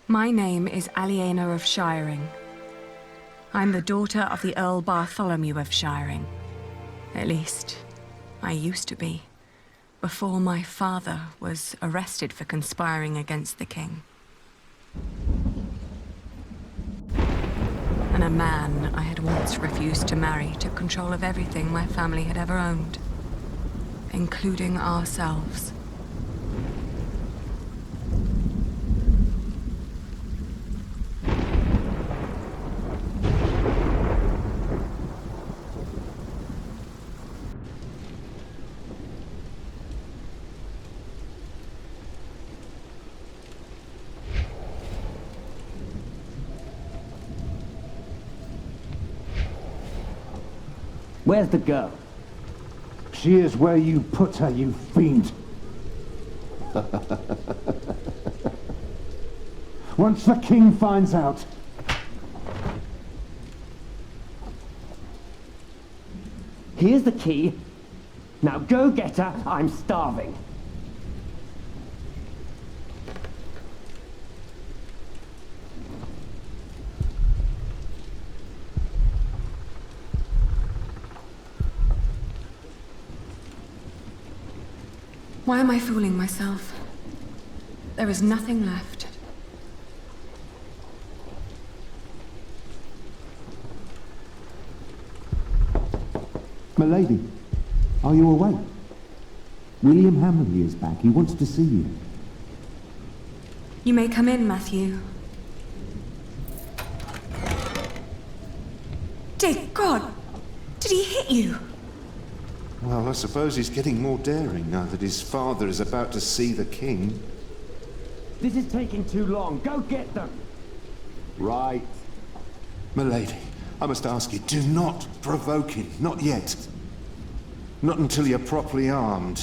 My name is Aliena of Shiring. I'm the daughter of the Earl Bartholomew of Shiring. At least, I used to be, before my father was arrested for conspiring against the king. And a man I had once refused to marry took control of everything my family had ever owned, including ourselves. Where's the girl? She is where you put her, you fiend. Once the king finds out... Here's the key. Now go get her, I'm starving. Why am I fooling myself? There is nothing left. Milady, are you awake? William Hammerly is back. He wants to see you. You may come in, Matthew. Dear God! Did he hit you? Well, I suppose he's getting more daring now that his father is about to see the king. This is taking too long. Go get them. Right. Milady, I must ask you, do not provoke him. Not yet. Not until you're properly armed.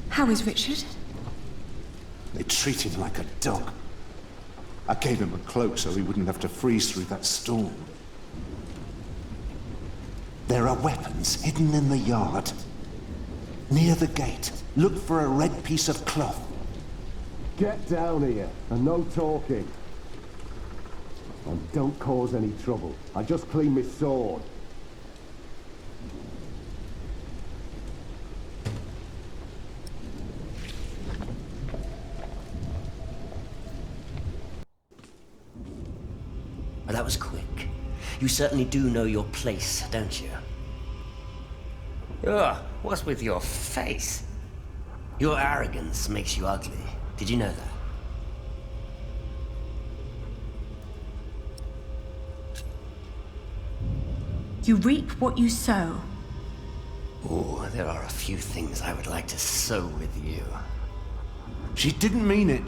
How is Richard? They treat him like a dog. I gave him a cloak so he wouldn't have to freeze through that storm. There are weapons hidden in the yard. Near the gate. Look for a red piece of cloth. Get down here, and no talking. And don't cause any trouble. I just cleaned my sword. Well, that was quick. You certainly do know your place, don't you? Ugh, what's with your face? Your arrogance makes you ugly. Did you know that? You reap what you sow. Oh, there are a few things I would like to sow with you. She didn't mean it.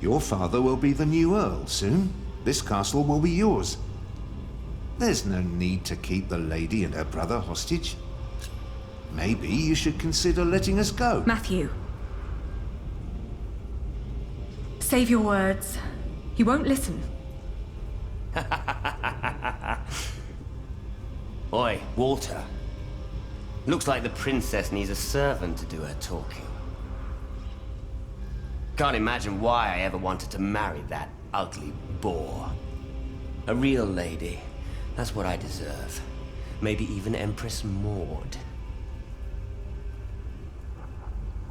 Your father will be the new Earl soon. This castle will be yours. There's no need to keep the lady and her brother hostage. Maybe you should consider letting us go. Matthew. Save your words. He won't listen. Oi, Walter. Looks like the princess needs a servant to do her talking. Can't imagine why I ever wanted to marry that ugly boor. A real lady. That's what I deserve. Maybe even Empress Maud.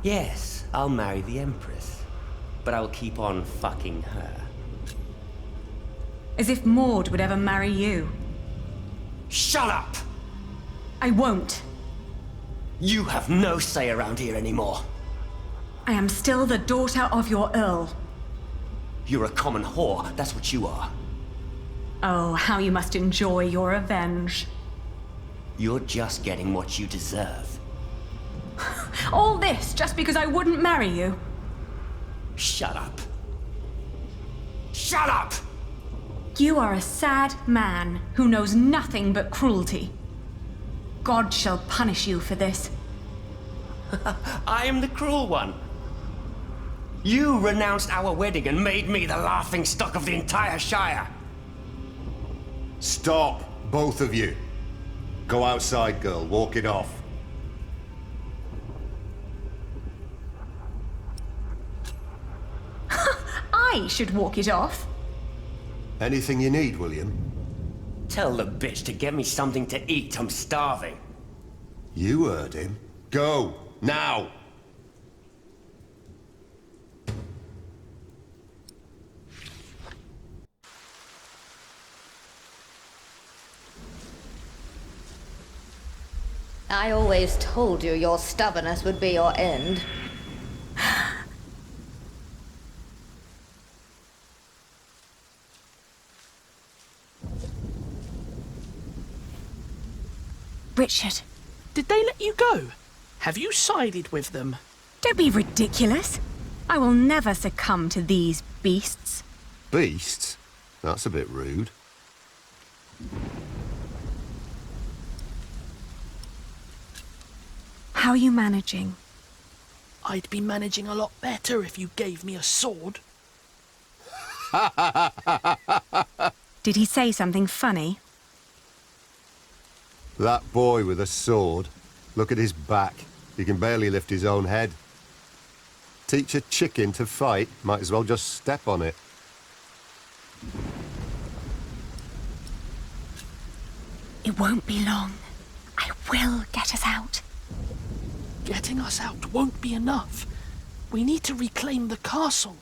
Yes, I'll marry the Empress. But I'll keep on fucking her. As if Maud would ever marry you. Shut up! I won't. You have no say around here anymore. I am still the daughter of your Earl. You're a common whore, that's what you are. Oh, how you must enjoy your revenge. You're just getting what you deserve. All this just because I wouldn't marry you? Shut up. Shut up! You are a sad man who knows nothing but cruelty. God shall punish you for this. I am the cruel one. You renounced our wedding and made me the laughingstock of the entire Shire. Stop, both of you. Go outside, girl. Walk it off. I should walk it off. Anything you need, William? Tell the bitch to get me something to eat. I'm starving. You heard him. Go, now! I always told you your stubbornness would be your end. Richard, Did they let you go? Have you sided with them? don't be ridiculous. I will never succumb to these beasts. Beasts? That's a bit rude. How are you managing? I'd be managing a lot better if you gave me a sword. Did he say something funny? That boy with a sword. Look at his back. He can barely lift his own head. Teach a chicken to fight, might as well just step on it. It won't be long. I will get us out. Getting us out won't be enough. We need to reclaim the castle.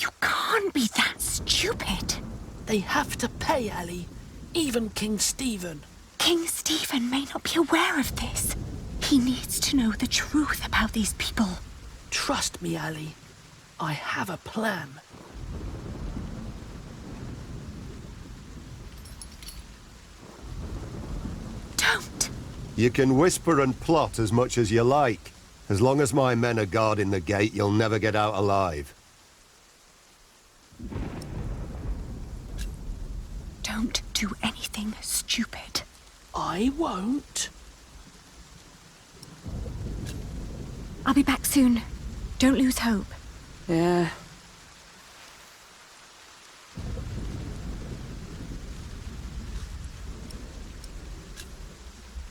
You can't be that stupid. They have to pay, Ali. Even King Stephen. King Stephen may not be aware of this. He needs to know the truth about these people. Trust me, Ali. I have a plan. Don't. You can whisper and plot as much as you like. As long as my men are guarding the gate, you'll never get out alive. Don't do anything stupid. I won't. I'll be back soon. Don't lose hope. Yeah.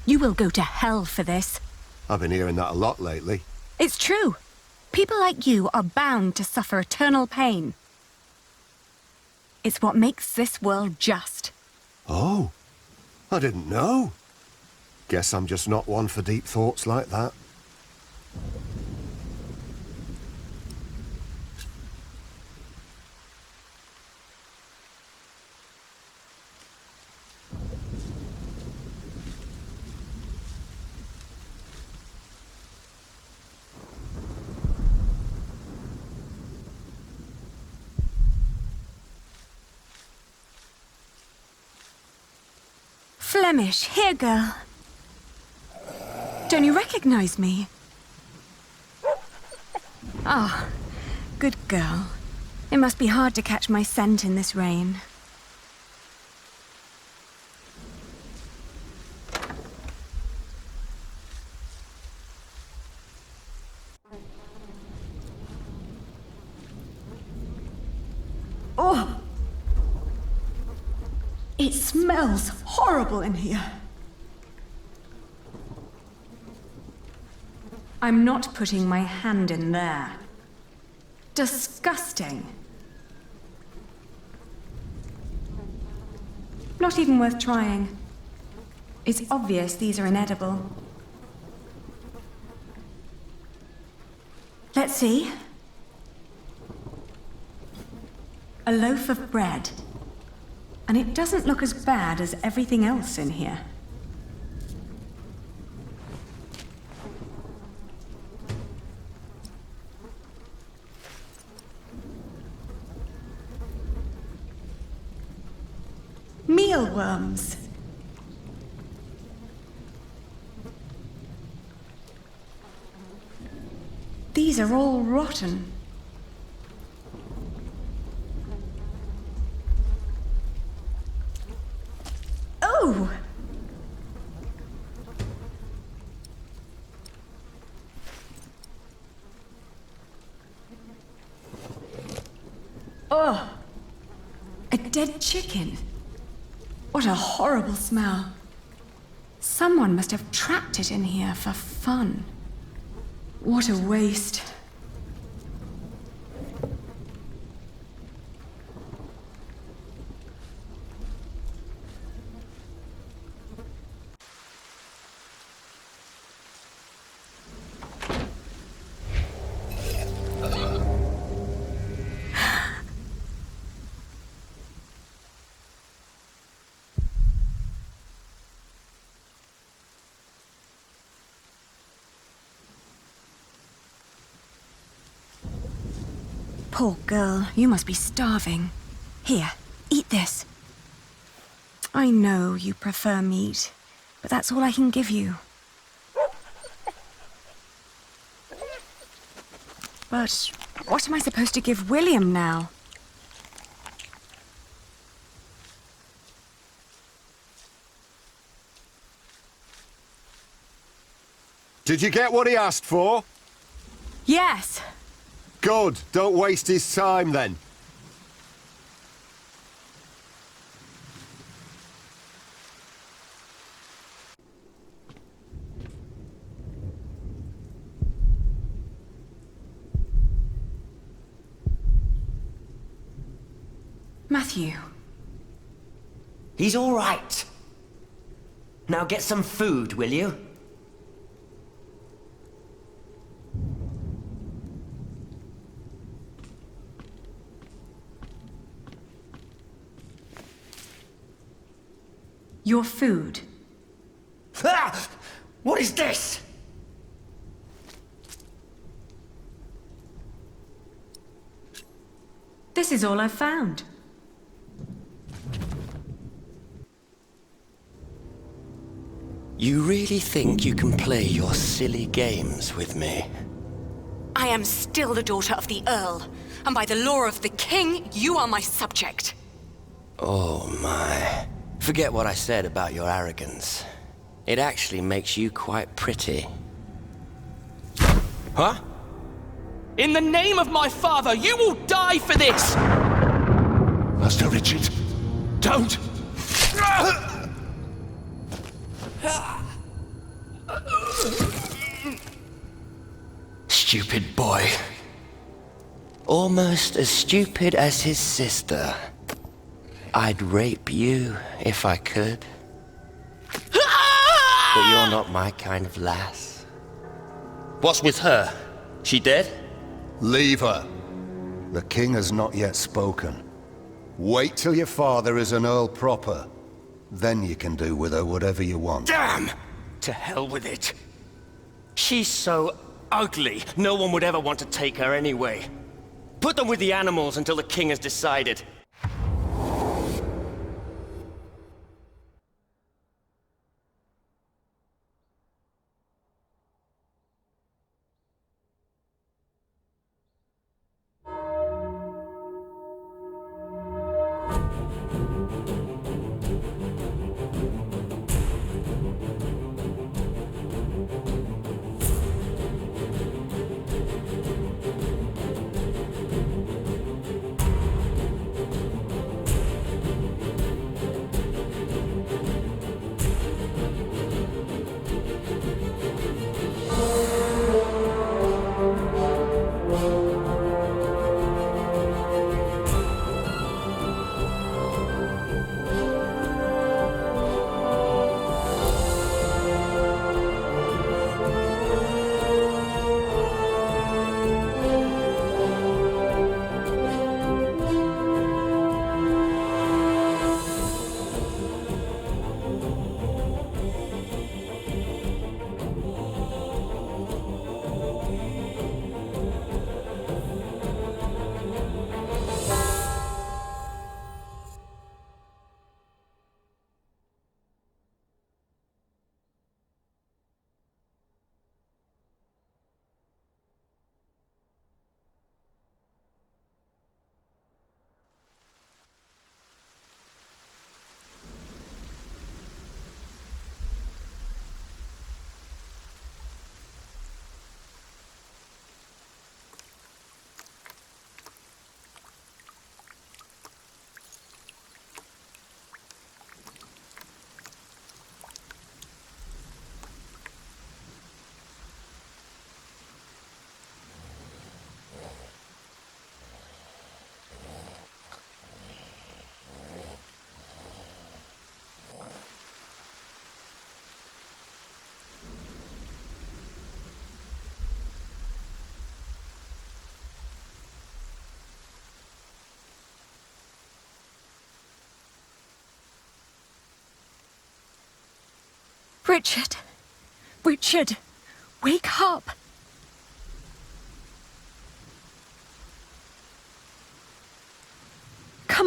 You will go to hell for this. I've been hearing that a lot lately. It's true. People like you are bound to suffer eternal pain. It's what makes this world just. Oh, I didn't know. Guess I'm just not one for deep thoughts like that. Flemish, here, girl. Don't you recognize me? Ah, good girl. It must be hard to catch my scent in this rain. Oh! It smells horrible in here. I'm not putting my hand in there. Disgusting. Not even worth trying. It's obvious these are inedible. Let's see. A loaf of bread. And it doesn't look as bad as everything else in here. Mealworms. These are all rotten. Oh! Oh! A dead chicken. What a horrible smell. Someone must have trapped it in here for fun. What a waste. Poor girl, you must be starving. Here, eat this. I know you prefer meat, but that's all I can give you. But what am I supposed to give William now? Did you get what he asked for? Yes. Good. Don't waste his time then. Matthew. He's all right. Now get some food, will you? Your food. Ah! What is this? This is all I've found. You really think you can play your silly games with me? I am still the daughter of the Earl, and by the law of the King, you are my subject. Oh my. Forget what I said about your arrogance. It actually makes you quite pretty. Huh? In the name of my father, you will die for this! Master Richard, don't! Stupid boy. Almost as stupid as his sister. I'd rape you if I could. But you're not my kind of lass. What's with her? She dead? Leave her. The king has not yet spoken. Wait till your father is an earl proper. Then you can do with her whatever you want. Damn! To hell with it. She's so ugly, no one would ever want to take her anyway. Put them with the animals until the king has decided. Richard! Richard! Wake up!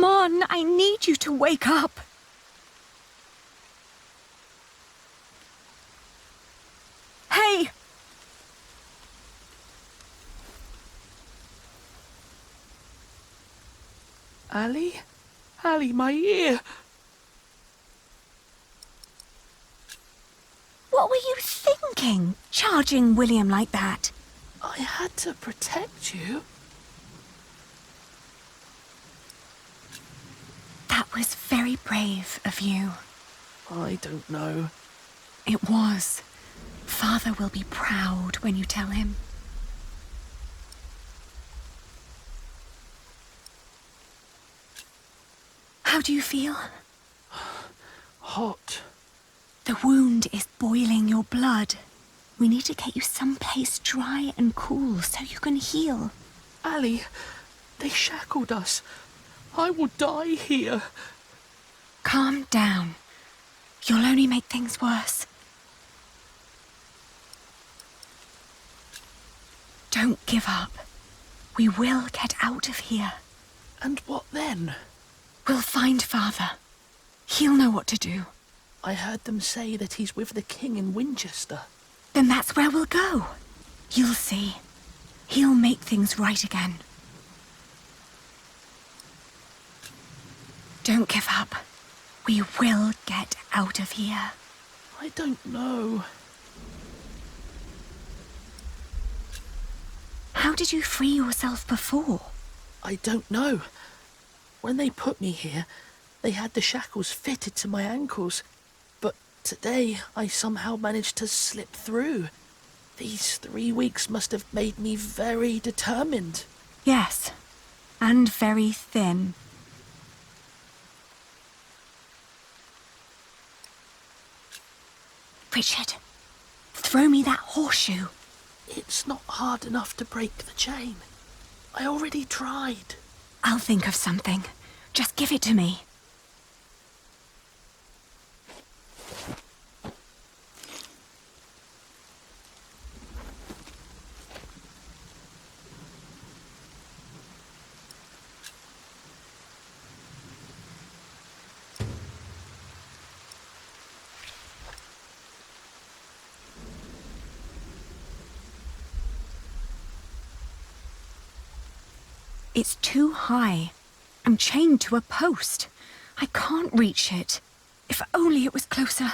Come on, I need you to wake up. Hey! Ali? Ali, my ear! What were you thinking, charging William like that? I had to protect you. That was very brave of you. I don't know. It was. Father will be proud when you tell him. How do you feel? Hot. The wound is boiling your blood. We need to get you someplace dry and cool so you can heal. Ali, they shackled us. I will die here. Calm down. You'll only make things worse. Don't give up. We will get out of here. And what then? We'll find Father. He'll know what to do. I heard them say that he's with the king in Winchester. Then that's where we'll go. You'll see. He'll make things right again. Don't give up. We will get out of here. I don't know. How did you free yourself before? I don't know. When they put me here, they had the shackles fitted to my ankles. But today, I somehow managed to slip through. These 3 weeks must have made me very determined. Yes, and very thin. Richard, throw me that horseshoe. It's not hard enough to break the chain. I already tried. I'll think of something. Just give it to me. It's too high. I'm chained to a post. I can't reach it. If only it was closer.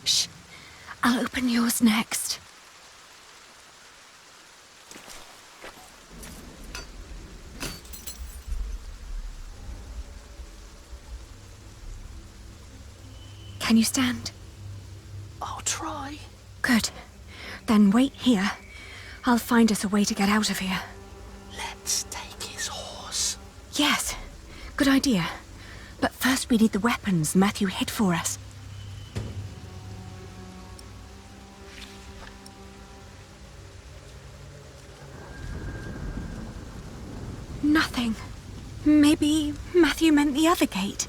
Shh. I'll open yours next. Can you stand? I'll try. Good. Then wait here. I'll find us a way to get out of here. Let's take his horse. Yes. Good idea. But first we need the weapons Matthew hid for us. Nothing. Maybe Matthew meant the other gate.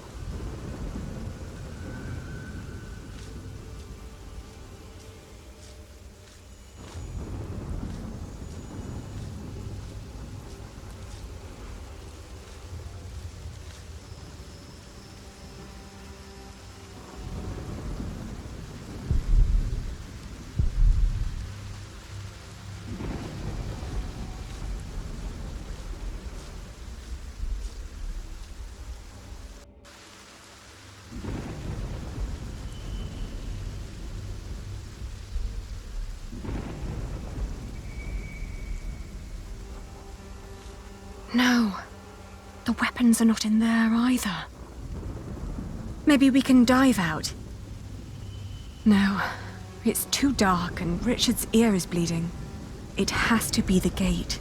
No. The weapons are not in there either. Maybe we can dive out. No, it's too dark and Richard's ear is bleeding. It has to be the gate.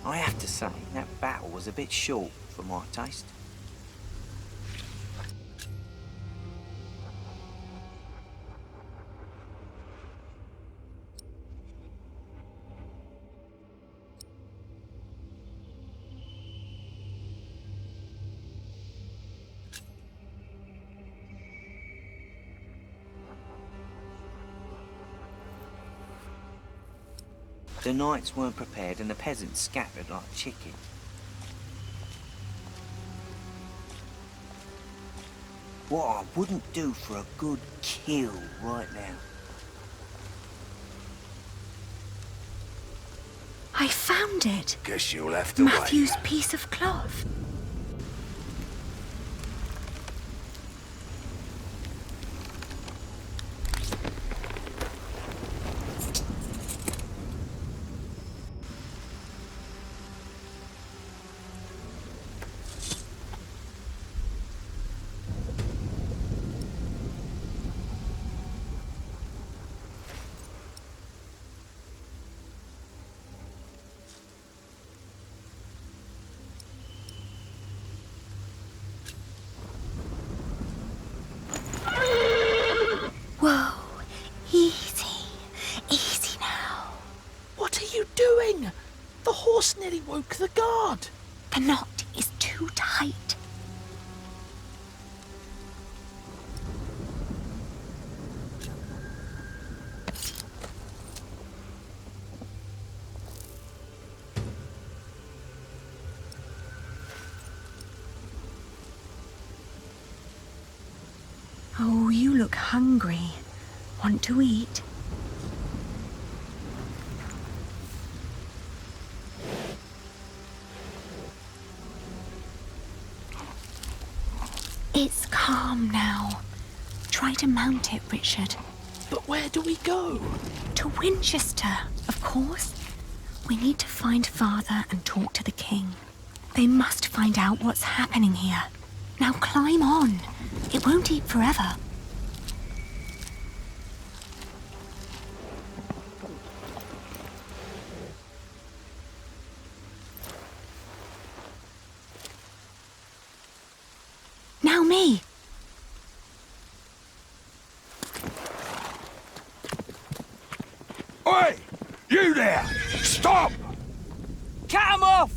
I have to say, that battle was a bit short for my taste. The knights weren't prepared and the peasants scattered like chicken. What I wouldn't do for a good kill right now. I found it. Guess you'll have to Matthew's piece of cloth. Whoa, easy. Easy now. What are you doing? The horse nearly woke the guard. The knot is too tight. Oh, you look hungry. Want to eat? It's calm now. Try to mount it, Richard. But where do we go? To Winchester, of course. We need to find Father and talk to the king. They must find out what's happening here. Now climb on. It won't eat forever. Now me. Oi! You there! Stop! Cut 'em off!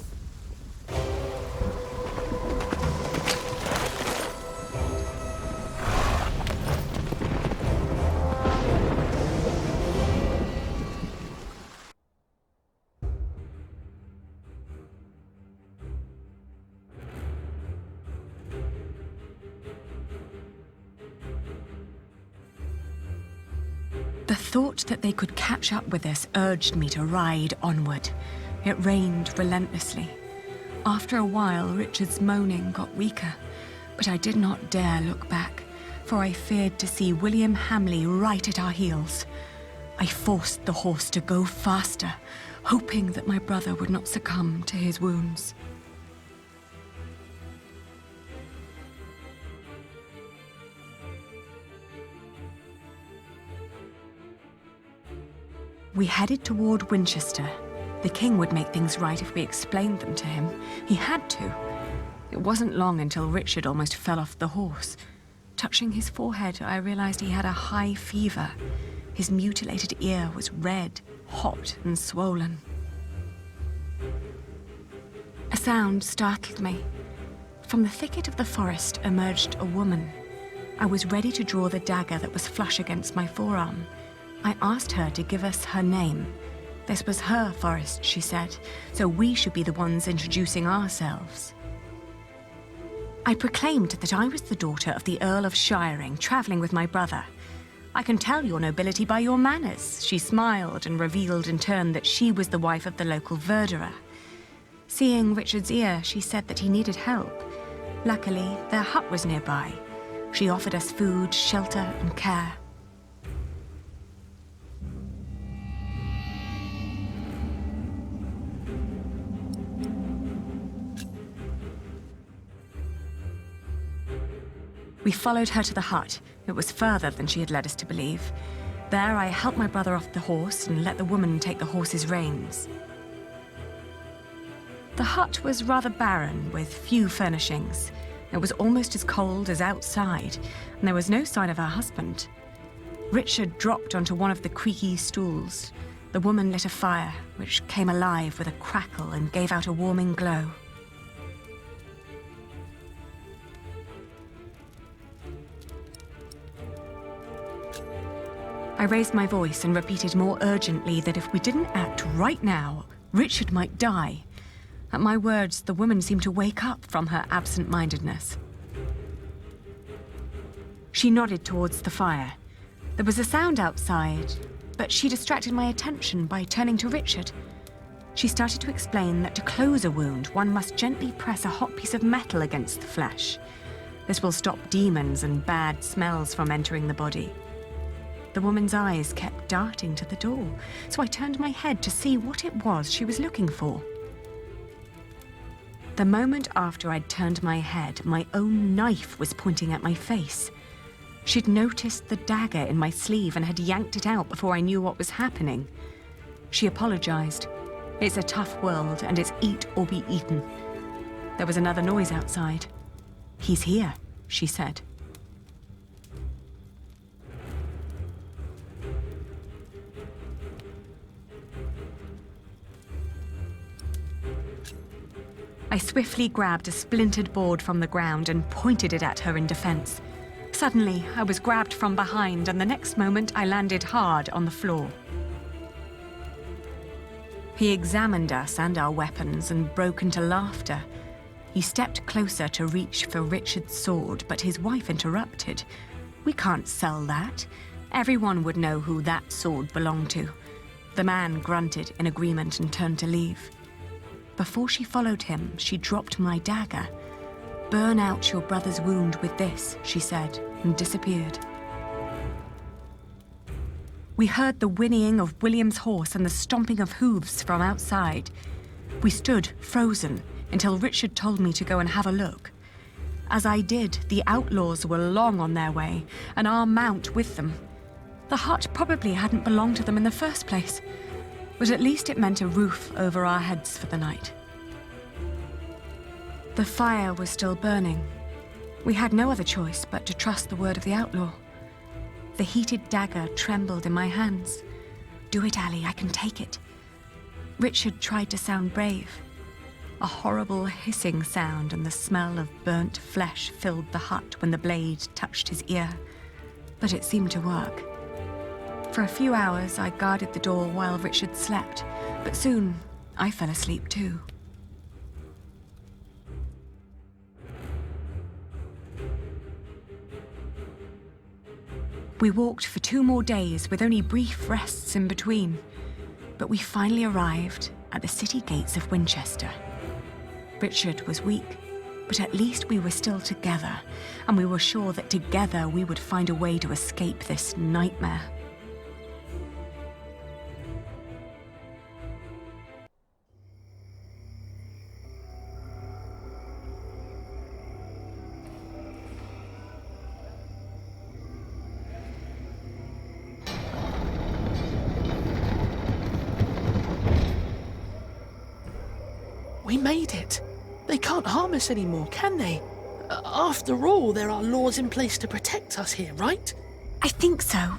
The thought that they could catch up with us urged me to ride onward. It rained relentlessly. After a while, Richard's moaning got weaker, but I did not dare look back, for I feared to see William Hamley right at our heels. I forced the horse to go faster, hoping that my brother would not succumb to his wounds. We headed toward Winchester. The king would make things right if we explained them to him. He had to. It wasn't long until Richard almost fell off the horse. Touching his forehead, I realized he had a high fever. His mutilated ear was red, hot, and swollen. A sound startled me. From the thicket of the forest emerged a woman. I was ready to draw the dagger that was flush against my forearm. I asked her to give us her name. This was her forest, she said, so we should be the ones introducing ourselves. I proclaimed that I was the daughter of the Earl of Shiring, traveling with my brother. I can tell your nobility by your manners. She smiled and revealed in turn that she was the wife of the local verderer. Seeing Richard's ear, she said that he needed help. Luckily, their hut was nearby. She offered us food, shelter, and care. We followed her to the hut. It was further than she had led us to believe. There, I helped my brother off the horse and let the woman take the horse's reins. The hut was rather barren, with few furnishings. It was almost as cold as outside, and there was no sign of her husband. Richard dropped onto one of the creaky stools. The woman lit a fire, which came alive with a crackle and gave out a warming glow. I raised my voice and repeated more urgently that if we didn't act right now, Richard might die. At my words, the woman seemed to wake up from her absent-mindedness. She nodded towards the fire. There was a sound outside, but she distracted my attention by turning to Richard. She started to explain that to close a wound, one must gently press a hot piece of metal against the flesh. This will stop demons and bad smells from entering the body. The woman's eyes kept darting to the door, so I turned my head to see what it was she was looking for. The moment after I'd turned my head, my own knife was pointing at my face. She'd noticed the dagger in my sleeve and had yanked it out before I knew what was happening. She apologized. It's a tough world, and it's eat or be eaten. There was another noise outside. "He's here," she said. I swiftly grabbed a splintered board from the ground and pointed it at her in defense. Suddenly, I was grabbed from behind, and the next moment I landed hard on the floor. He examined us and our weapons and broke into laughter. He stepped closer to reach for Richard's sword, but his wife interrupted. "We can't sell that. Everyone would know who that sword belonged to." The man grunted in agreement and turned to leave. Before she followed him, she dropped my dagger. "Burn out your brother's wound with this," she said, and disappeared. We heard the whinnying of William's horse and the stomping of hooves from outside. We stood, frozen, until Richard told me to go and have a look. As I did, the outlaws were long on their way, and our mount with them. The hut probably hadn't belonged to them in the first place, but at least it meant a roof over our heads for the night. The fire was still burning. We had no other choice but to trust the word of the outlaw. The heated dagger trembled in my hands. "Do it, Ali, I can take it." Richard tried to sound brave. A horrible hissing sound and the smell of burnt flesh filled the hut when the blade touched his ear, but it seemed to work. For a few hours, I guarded the door while Richard slept, but soon I fell asleep too. We walked for 2 more days with only brief rests in between, but we finally arrived at the city gates of Winchester. Richard was weak, but at least we were still together, and we were sure that together we would find a way to escape this nightmare. We made it. They can't harm us anymore, can they? After all, there are laws in place to protect us here, right? I think so,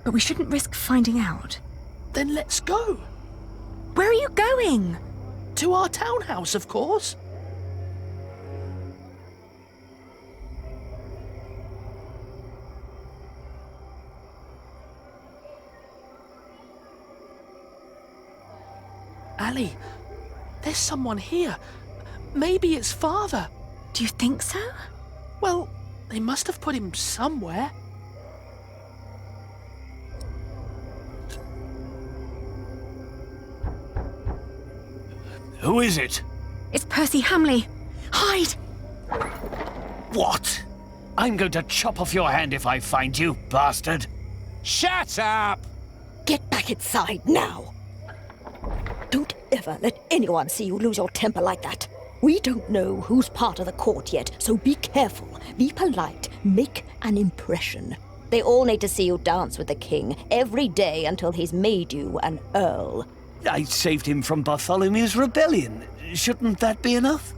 but we shouldn't risk finding out. Then let's go. Where are you going? To our townhouse, of course. Ali, there's someone here. Maybe it's Father. Do you think so? Well, they must have put him somewhere. Who is it? It's Percy Hamley. Hide! What? I'm going to chop off your hand if I find you, bastard. Shut up! Get back inside now. Don't ever let anyone see you lose your temper like that. We don't know who's part of the court yet, so be careful, be polite, make an impression. They all need to see you dance with the king every day until he's made you an earl. I saved him from Bartholomew's rebellion. Shouldn't that be enough?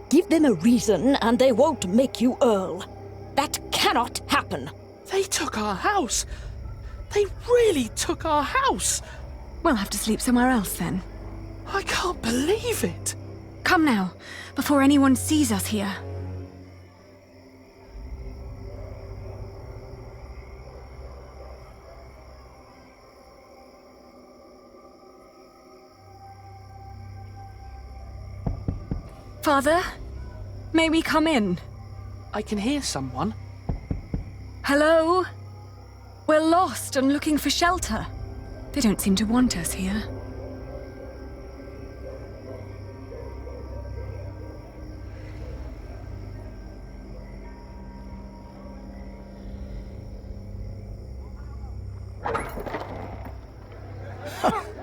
Give them a reason and they won't make you earl. That cannot happen. They took our house. They really took our house. We'll have to sleep somewhere else then. I can't believe it. Come now, before anyone sees us here. Father, may we come in? I can hear someone. Hello? We're lost and looking for shelter. They don't seem to want us here.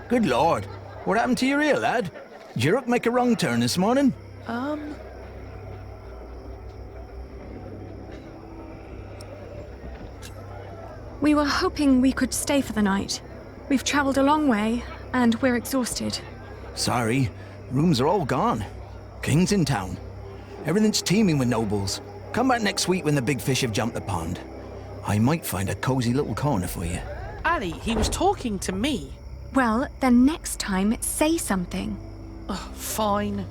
Good lord. What happened to your ear, lad? Did your hook make a wrong turn this morning? We were hoping we could stay for the night. We've traveled a long way, and we're exhausted. Sorry. Rooms are all gone. King's in town. Everything's teeming with nobles. Come back next week when the big fish have jumped the pond. I might find a cozy little corner for you. Ali, he was talking to me. Well, then next time, say something. Fine.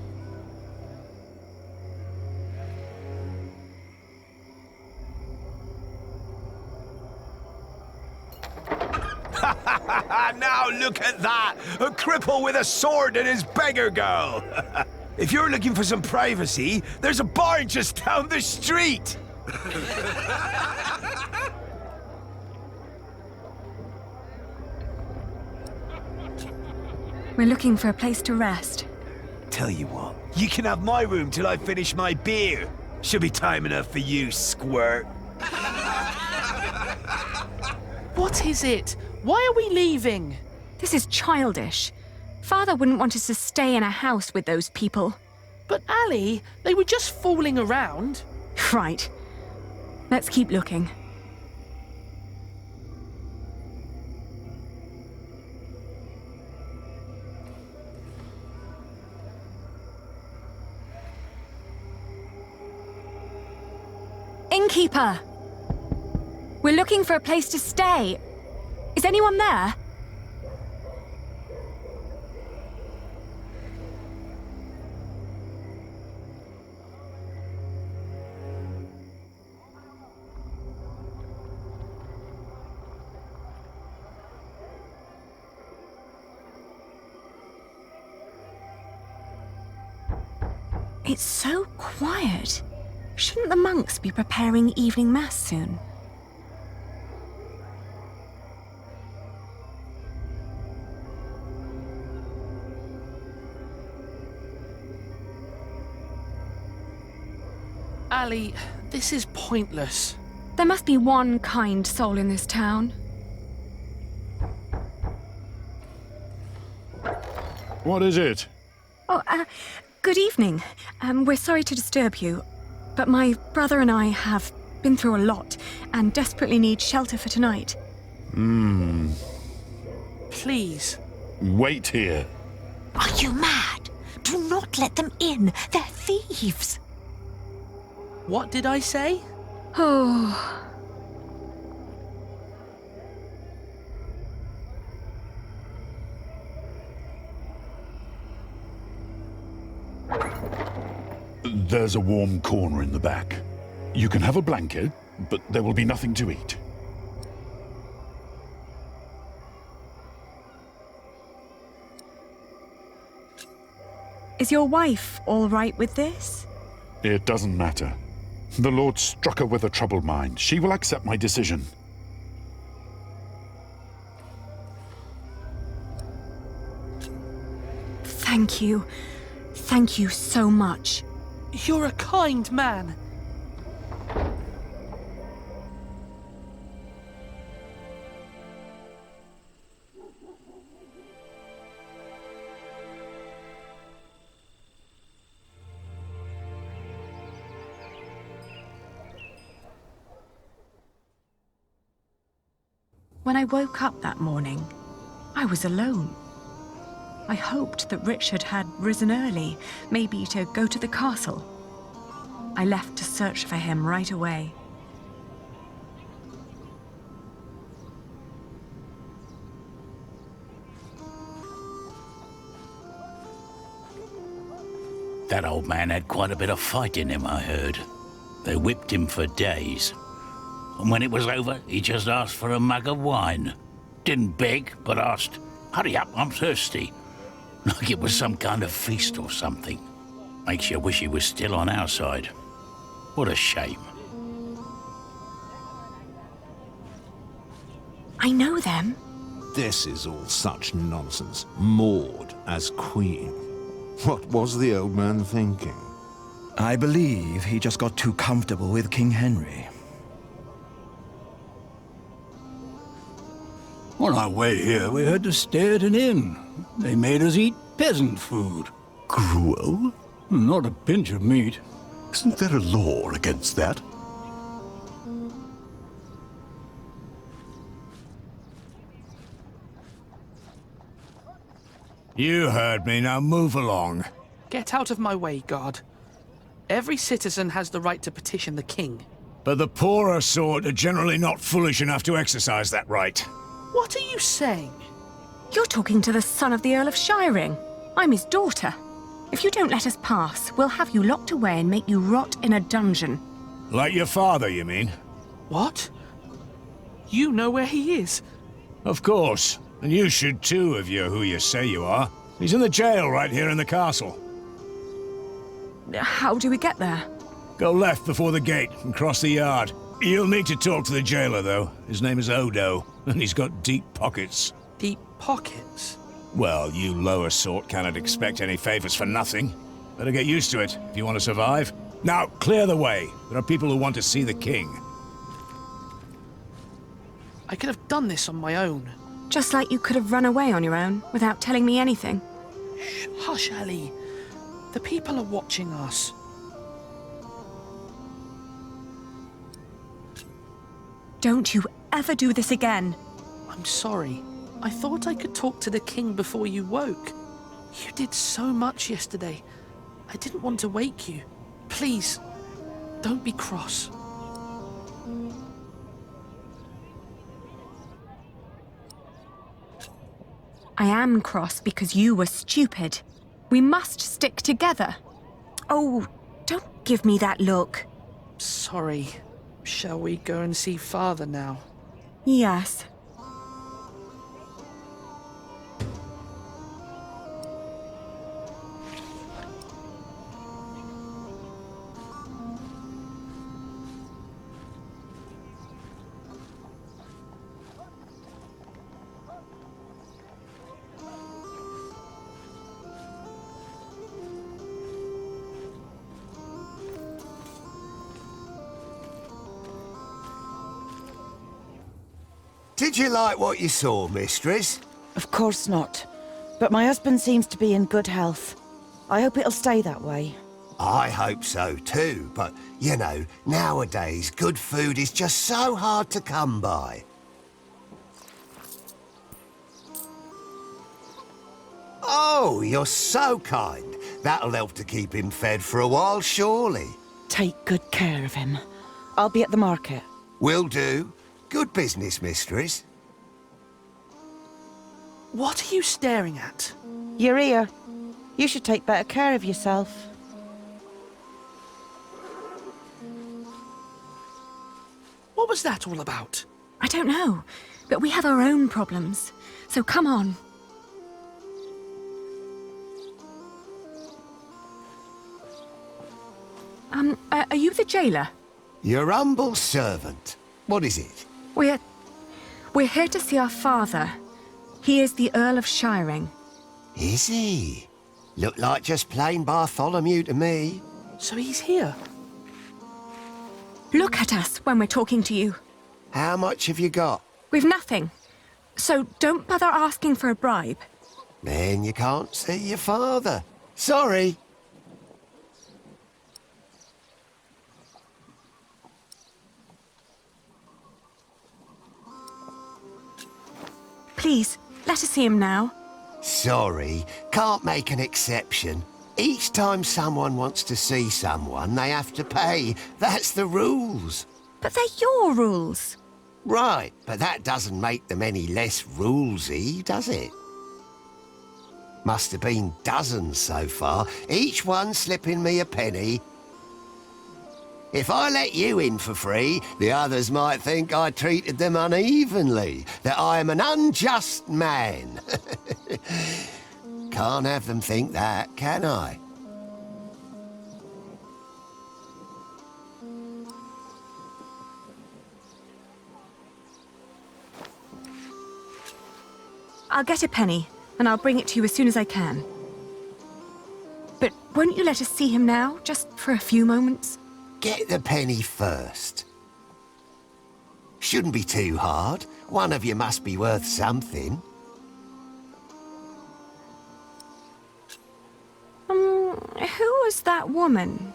Now look at that! A cripple with a sword and his beggar girl! If you're looking for some privacy, there's a bar just down the street! We're looking for a place to rest. Tell you what, you can have my room till I finish my beer. Should be time enough for you, squirt. What is it? Why are we leaving? This is childish. Father wouldn't want us to stay in a house with those people. But Ali, they were just fooling around. Right. Let's keep looking. Innkeeper! We're looking for a place to stay. Is anyone there? It's so quiet. Shouldn't the monks be preparing evening mass soon? Ali, this is pointless. There must be one kind soul in this town. What is it? Oh, good evening. We're sorry to disturb you, but my brother and I have been through a lot and desperately need shelter for tonight. Please. Wait here. Are you mad? Do not let them in. They're thieves. What did I say? Oh. There's a warm corner in the back. You can have a blanket, but there will be nothing to eat. Is your wife all right with this? It doesn't matter. The Lord struck her with a troubled mind. She will accept my decision. Thank you. Thank you so much. You're a kind man. When I woke up that morning, I was alone. I hoped that Richard had risen early, maybe to go to the castle. I left to search for him right away. That old man had quite a bit of fight in him, I heard. They whipped him for days. And when it was over, he just asked for a mug of wine. Didn't beg, but asked, "Hurry up, I'm thirsty." Like it was some kind of feast or something. Makes you wish he was still on our side. What a shame. I know them. This is all such nonsense. Maud as queen. What was the old man thinking? I believe he just got too comfortable with King Henry. On our way here, we had to stay at an inn. They made us eat peasant food. Gruel? Not a pinch of meat. Isn't there a law against that? You heard me, now move along. Get out of my way, guard. Every citizen has the right to petition the king. But the poorer sort are generally not foolish enough to exercise that right. What are you saying? You're talking to the son of the Earl of Shiring. I'm his daughter. If you don't let us pass, we'll have you locked away and make you rot in a dungeon. Like your father, you mean? What? You know where he is? Of course. And you should too, if you're who you say you are. He's in the jail right here in the castle. How do we get there? Go left before the gate and cross the yard. You'll need to talk to the jailer, though. His name is Odo, and he's got deep pockets. Deep pockets? Well, you lower sort cannot expect any favors for nothing. Better get used to it if you want to survive. Now, clear the way. There are people who want to see the king. I could have done this on my own. Just like you could have run away on your own without telling me anything. Shh, hush, Ellie. The people are watching us. Don't you ever do this again. I'm sorry. I thought I could talk to the king before you woke. You did so much yesterday. I didn't want to wake you. Please, don't be cross. I am cross because you were stupid. We must stick together. Oh, don't give me that look. Sorry. Shall we go and see Father now? Yes. Did you like what you saw, mistress? Of course not. But my husband seems to be in good health. I hope it'll stay that way. I hope so too, but, you know, nowadays good food is just so hard to come by. Oh, you're so kind. That'll help to keep him fed for a while, surely. Take good care of him. I'll be at the market. Will do. Good business, mistress. What are you staring at? Your ear. You should take better care of yourself. What was that all about? I don't know, but we have our own problems. So come on. Are you the jailer? Your humble servant. What is it? We're here to see our father. He is the Earl of Shiring. Is he? Look like just plain Bartholomew to me. So he's here. Look at us when we're talking to you. How much have you got? We've nothing. So don't bother asking for a bribe. Then you can't see your father. Sorry. Please, let us see him now. Sorry, can't make an exception. Each time someone wants to see someone, they have to pay. That's the rules. But they're your rules. Right, but that doesn't make them any less rulesy, does it? Must have been dozens so far, each one slipping me a penny. If I let you in for free, the others might think I treated them unevenly, that I am an unjust man. Can't have them think that, can I? I'll get a penny, and I'll bring it to you as soon as I can. But won't you let us see him now, just for a few moments? Get the penny first. Shouldn't be too hard. One of you must be worth something. Who was that woman?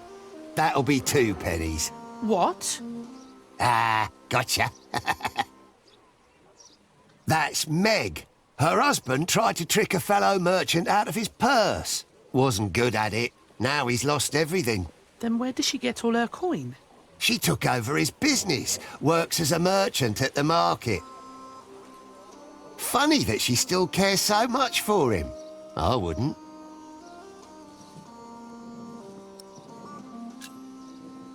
That'll be 2 pennies. What? Ah, gotcha. That's Meg. Her husband tried to trick a fellow merchant out of his purse. Wasn't good at it. Now he's lost everything. Then where does she get all her coin? She took over his business, works as a merchant at the market. Funny that she still cares so much for him. I wouldn't.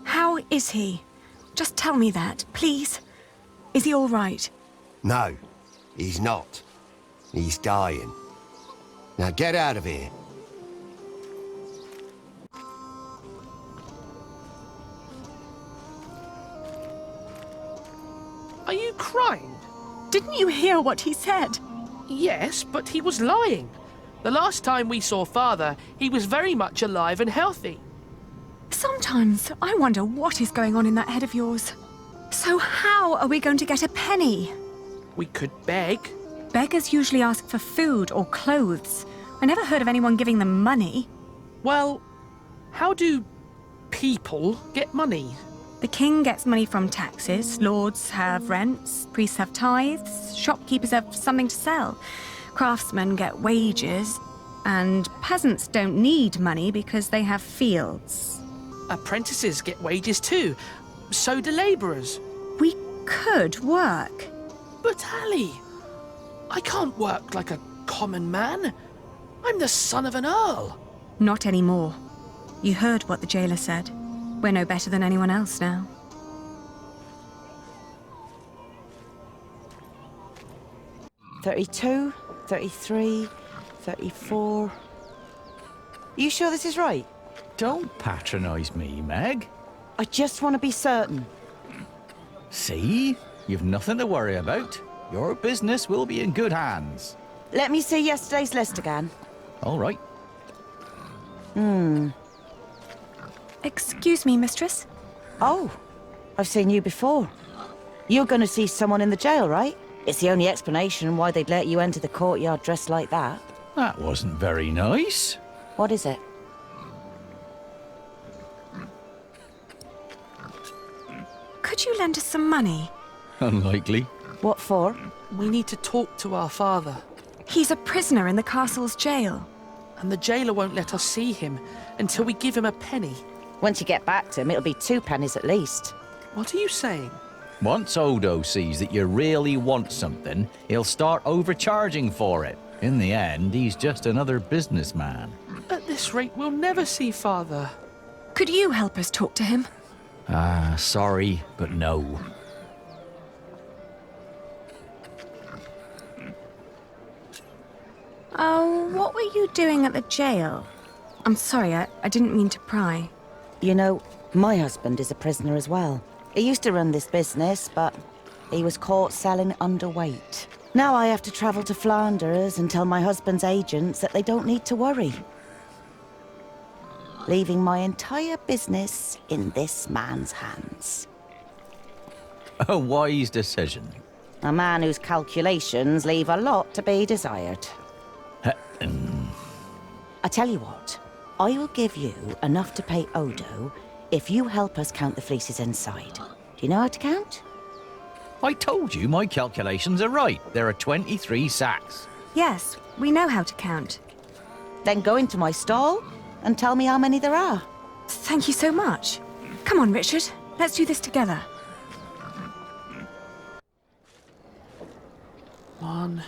How is he? Just tell me that, please. Is he all right? No, he's not. He's dying. Now get out of here. Are you crying? Didn't you hear what he said? Yes, but he was lying. The last time we saw Father, he was very much alive and healthy. Sometimes I wonder what is going on in that head of yours. So how are we going to get a penny? We could beg. Beggars usually ask for food or clothes. I never heard of anyone giving them money. Well, how do people get money? The king gets money from taxes, lords have rents, priests have tithes, shopkeepers have something to sell, craftsmen get wages, and peasants don't need money because they have fields. Apprentices get wages too. So do labourers. We could work. But Ali, I can't work like a common man. I'm the son of an earl. Not anymore. You heard what the jailer said. We're no better than anyone else now. 32, 33, 34. You sure this is right? Don't patronise me, Meg. I just want to be certain. See? You've nothing to worry about. Your business will be in good hands. Let me see yesterday's list again. All right. Excuse me, mistress? Oh, I've seen you before. You're going to see someone in the jail, right? It's the only explanation why they'd let you enter the courtyard dressed like that. That wasn't very nice. What is it? Could you lend us some money? Unlikely. What for? We need to talk to our father. He's a prisoner in the castle's jail. And the jailer won't let us see him until we give him a penny. Once you get back to him, it'll be 2 pennies at least. What are you saying? Once Odo sees that you really want something, he'll start overcharging for it. In the end, he's just another businessman. At this rate, we'll never see Father. Could you help us talk to him? Sorry, but no. Oh, what were you doing at the jail? I'm sorry, I didn't mean to pry. You know, my husband is a prisoner as well. He used to run this business, but he was caught selling underweight. Now I have to travel to Flanders and tell my husband's agents that they don't need to worry. leaving my entire business in this man's hands. A wise decision. A man whose calculations leave a lot to be desired. I tell you what, I will give you enough to pay Odo if you help us count the fleeces inside. Do you know how to count? I told you my calculations are right. There are 23 sacks. Yes, we know how to count. Then go into my stall and tell me how many there are. Thank you so much. Come on, Richard. Let's do this together. 1,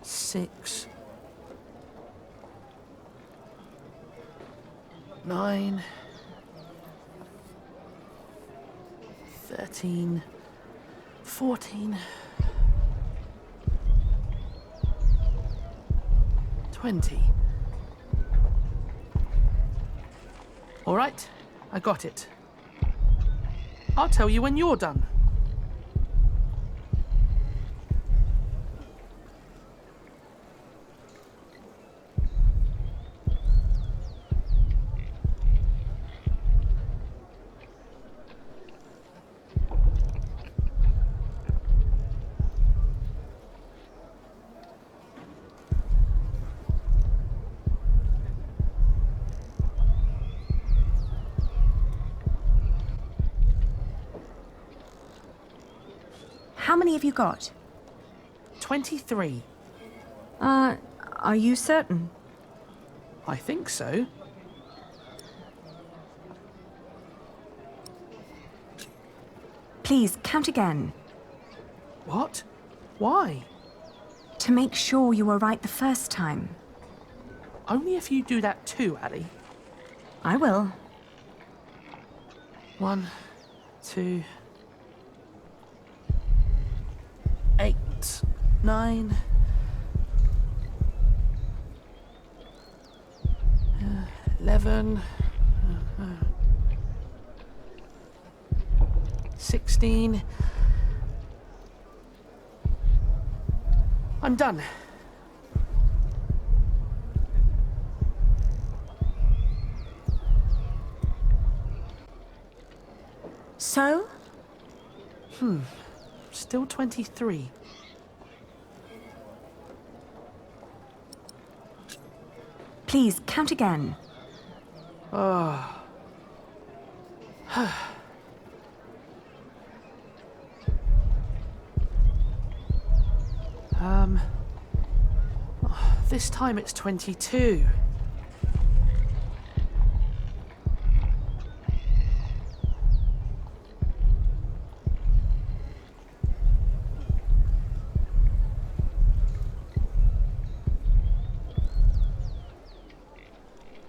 6, 9, 13, 14, 20. All right, I got it. I'll tell you when you're done. How many have you got? 23. Are you certain? I think so. Please, count again. What? Why? To make sure you were right the first time. Only if you do that too, Ali. I will. 1, 2, 8, 9, 11, 16. I'm done. So? Still 23. Please, count again. Oh. This time it's 22.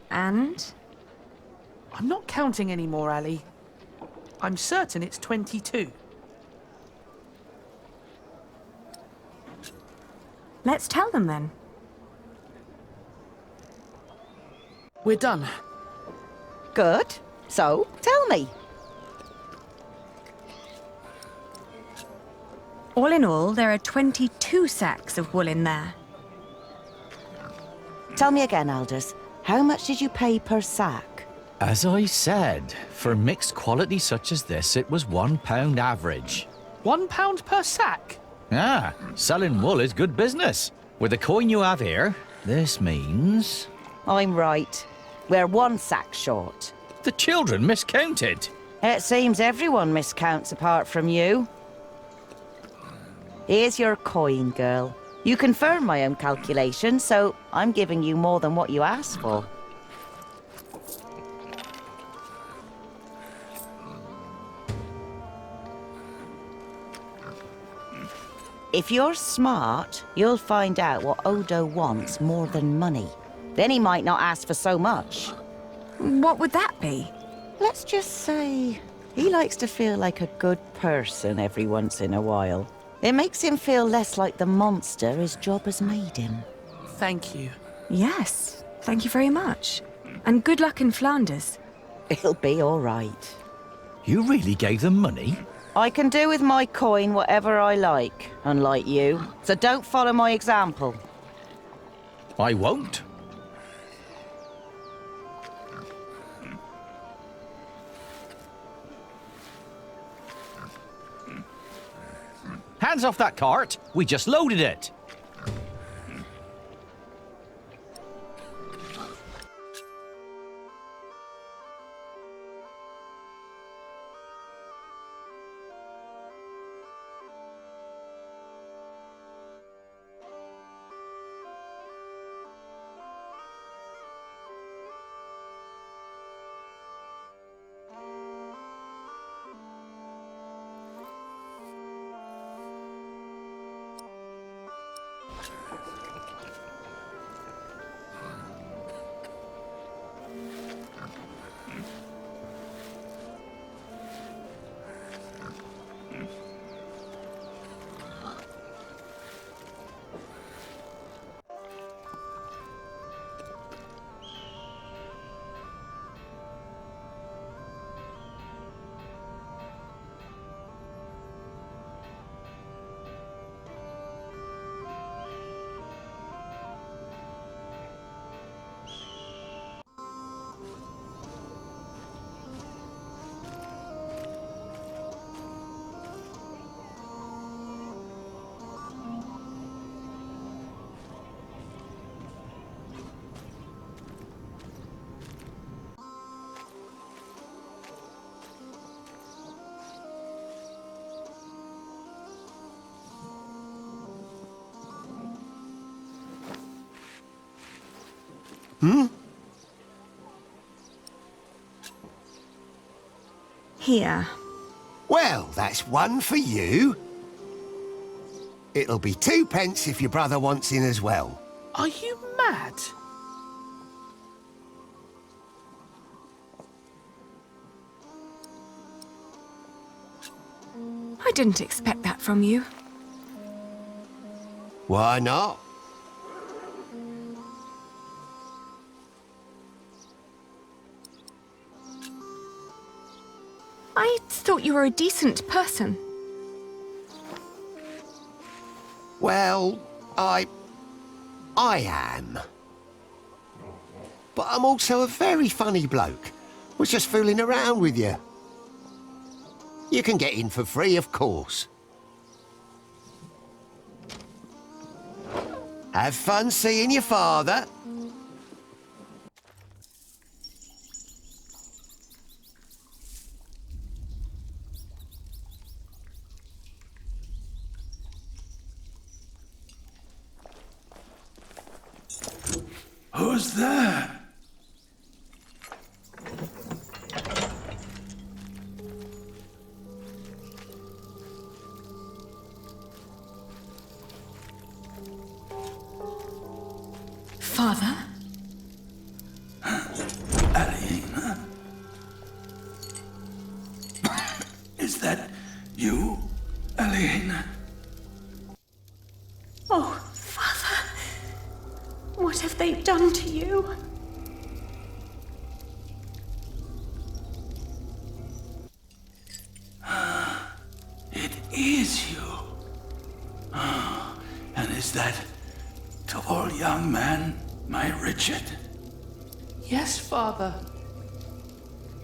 And? I'm not counting anymore, Ali. I'm certain it's 22. Let's tell them then. We're done. Good. So, tell me. All in all, there are 22 sacks of wool in there. Tell me again, Aldous. How much did you pay per sack? As I said, for mixed quality such as this, it was £1 average. £1 per sack? Ah, selling wool is good business. With the coin you have here, this means... I'm right. We're 1 sack short. The children miscounted. It seems everyone miscounts apart from you. Here's your coin, girl. You confirm my own calculation, so I'm giving you more than what you asked for. If you're smart, you'll find out what Odo wants more than money. Then he might not ask for so much. What would that be? Let's just say he likes to feel like a good person every once in a while. It makes him feel less like the monster his job has made him. Thank you. Yes, thank you very much. And good luck in Flanders. It'll be all right. You really gave them money? I can do with my coin whatever I like, unlike you. So don't follow my example. I won't. Hands off that cart! We just loaded it! Hmm? Here. Well, that's one for you. It'll be 2 pence if your brother wants in as well. Are you mad? I didn't expect that from you. Why not? I thought you were a decent person. Well, I am. But I'm also a very funny bloke. Was just fooling around with you. You can get in for free, of course. Have fun seeing your father. Who's there? Father? Alina? Is that you, Alina? Oh, Father. What have they done to you? It is you. And is that tall young man my Richard? Yes, Father.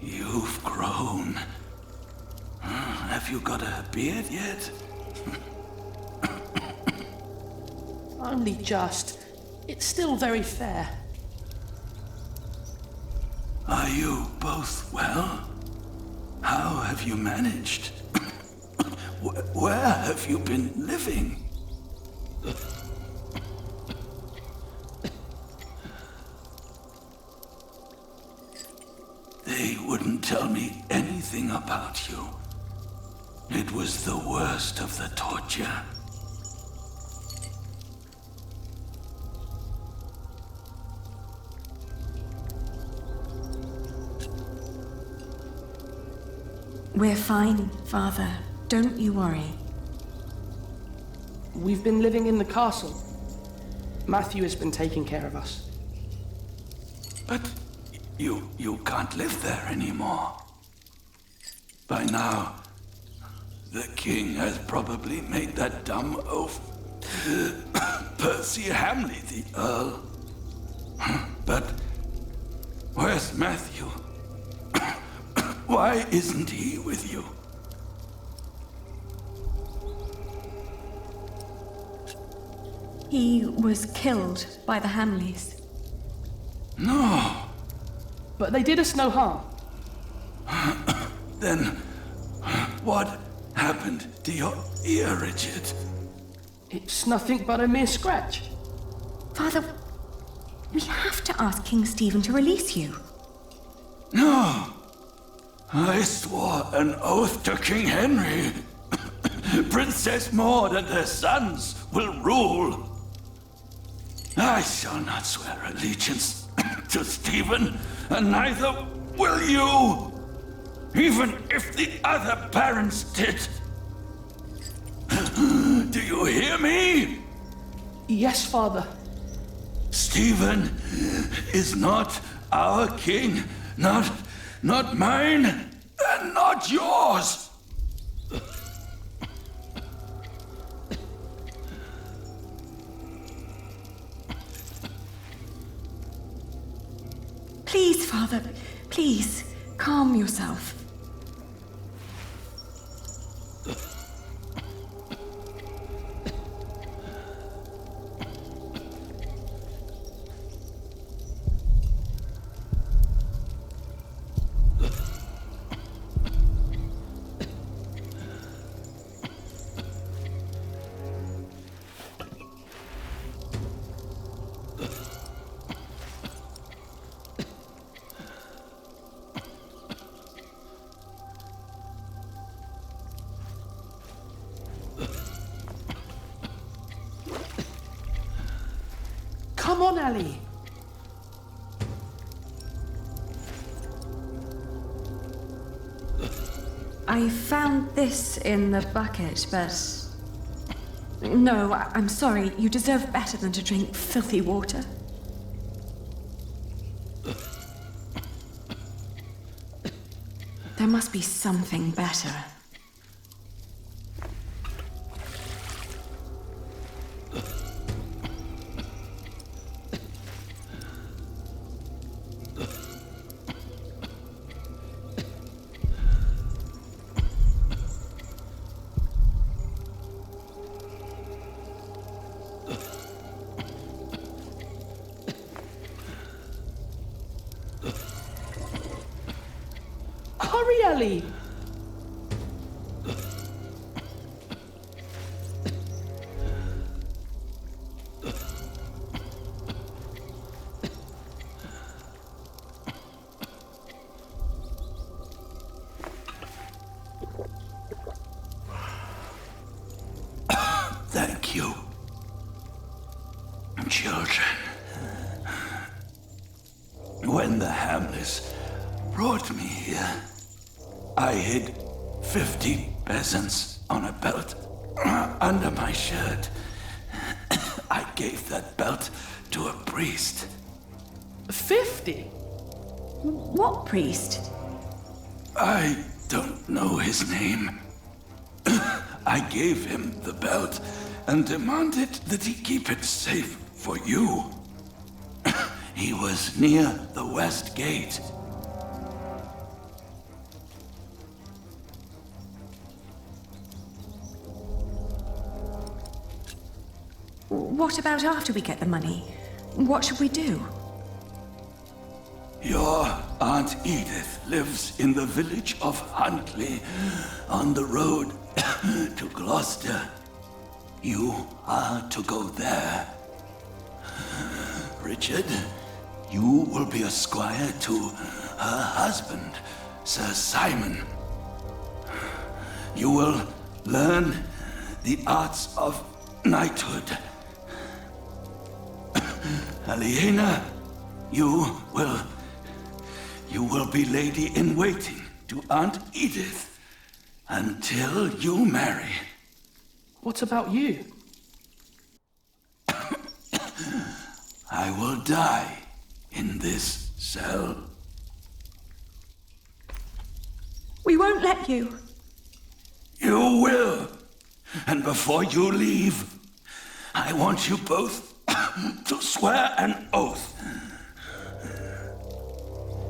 You've grown. Have you got a beard yet? Only just. It's still very fair. Are you both well? How have you managed? Where have you been living? They wouldn't tell me anything about you. It was the worst of the torture. We're fine, Father. Don't you worry. We've been living in the castle. Matthew has been taking care of us. But you can't live there anymore. By now, the king has probably made that dumb oaf Percy Hamley the Earl. But where's Matthew? Why isn't he with you? He was killed by the Hamleys. No. But they did us no harm. Then, what happened to your ear, Richard? It's nothing but a mere scratch. Father, we have to ask King Stephen to release you. No. I swore an oath to King Henry. Princess Maud and her sons will rule. I shall not swear allegiance to Stephen, and neither will you, even if the other barons did. Do you hear me? Yes, Father. Stephen is not our king, not mine, and not yours. Please, Father, please, calm yourself. Come on, Ali. I found this in the bucket, but... No, I'm sorry. You deserve better than to drink filthy water. There must be something better. Hurry, Ali. Thank you, children. When the Hamleys brought me here, I hid 50 peasants on a belt under my shirt. I gave that belt to a priest. 50? What priest? I don't know his name. I gave him the belt and demanded that he keep it safe for you. He was near the west gate. What about after we get the money? What should we do? Your Aunt Edith lives in the village of Huntley, on the road to Gloucester. You are to go there. Richard, you will be a squire to her husband, Sir Simon. You will learn the arts of knighthood. Aliena, you will be lady-in-waiting to Aunt Edith until you marry. What about you? I will die in this cell. We won't let you. You will. And before you leave, I want you both to swear an oath.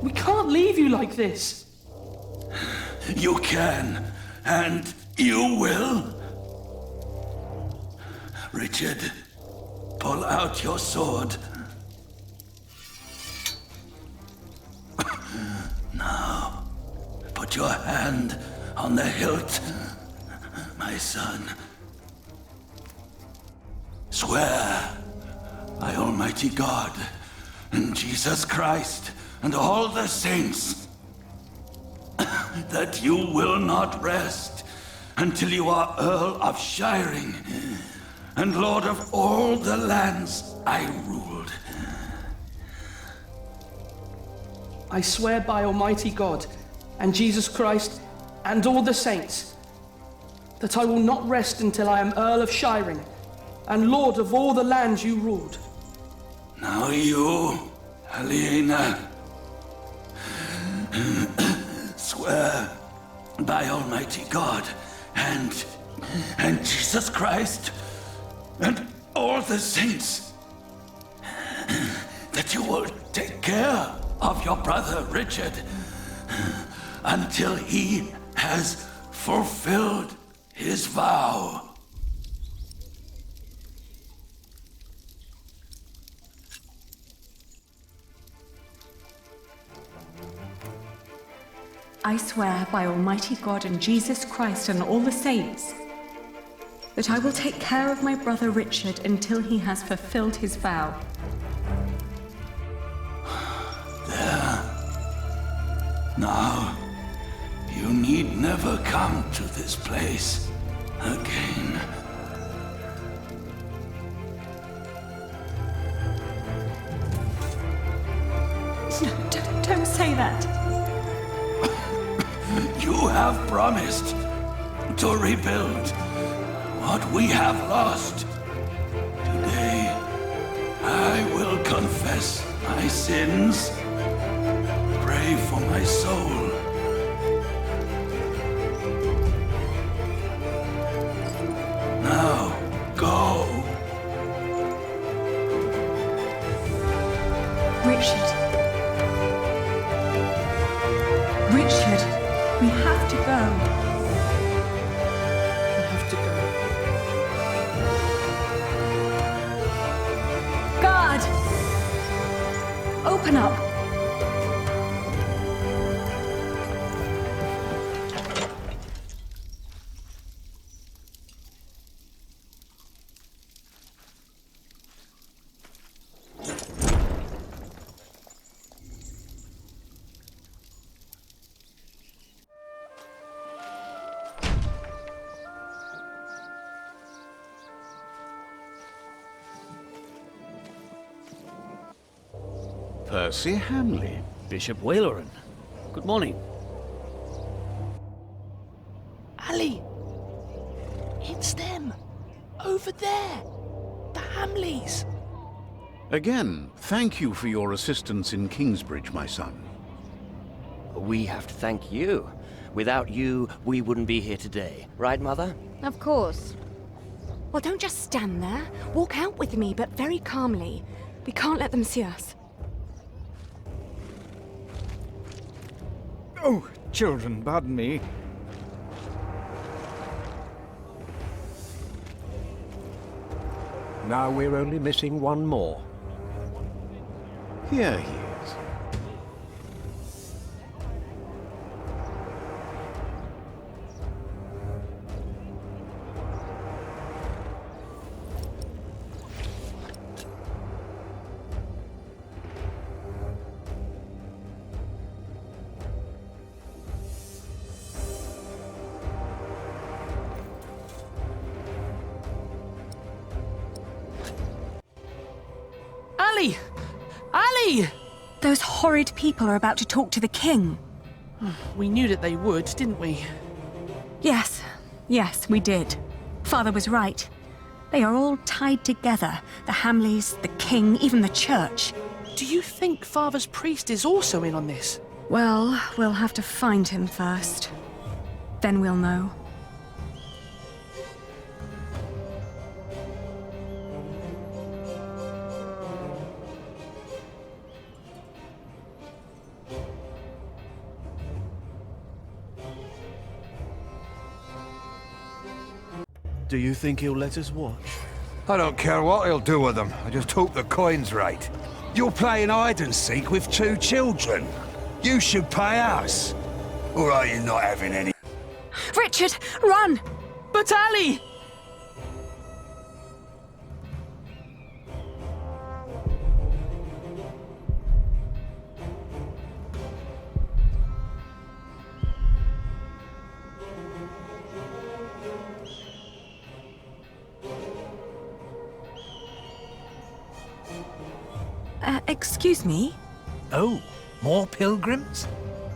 We can't leave you like this. You can, and you will. Richard, pull out your sword. Now, put your hand on the hilt, my son. Swear by Almighty God and Jesus Christ and all the saints that you will not rest until you are Earl of Shiring and Lord of all the lands I ruled. I swear by Almighty God and Jesus Christ and all the saints that I will not rest until I am Earl of Shiring and Lord of all the lands you ruled. Now you, Aliena, swear by Almighty God and Jesus Christ and all the saints that you will take care of your brother Richard until he has fulfilled his vow. I swear by Almighty God and Jesus Christ and all the saints that I will take care of my brother Richard until he has fulfilled his vow. There. Now, you need never come to this place again. Don't say that. You have promised to rebuild what we have lost. Today, I will confess my sins, pray for my soul. Now, go. Richard. Richard, we have to go. We have to go. Guard! Open up. Percy Hamley. Bishop Wailoran. Good morning. Ali! It's them! Over there! The Hamleys! Again, thank you for your assistance in Kingsbridge, my son. We have to thank you. Without you, we wouldn't be here today. Right, Mother? Of course. Well, don't just stand there. Walk out with me, but very calmly. We can't let them see us. Oh, children, pardon me. Now we're only missing one more. Here he is. Ali! Ali! Those horrid people are about to talk to the king. We knew that they would, didn't we? Yes, we did. Father was right. They are all tied together. The Hamleys, the king, even the church. Do you think Father's priest is also in on this? Well, we'll have to find him first. Then we'll know. Do you think he'll let us watch? I don't care what he'll do with them. I just hope the coin's right. You're playing hide and seek with 2 children. You should pay us. Or are you not having any? Richard, run! But Ali! Excuse me? Oh, more pilgrims?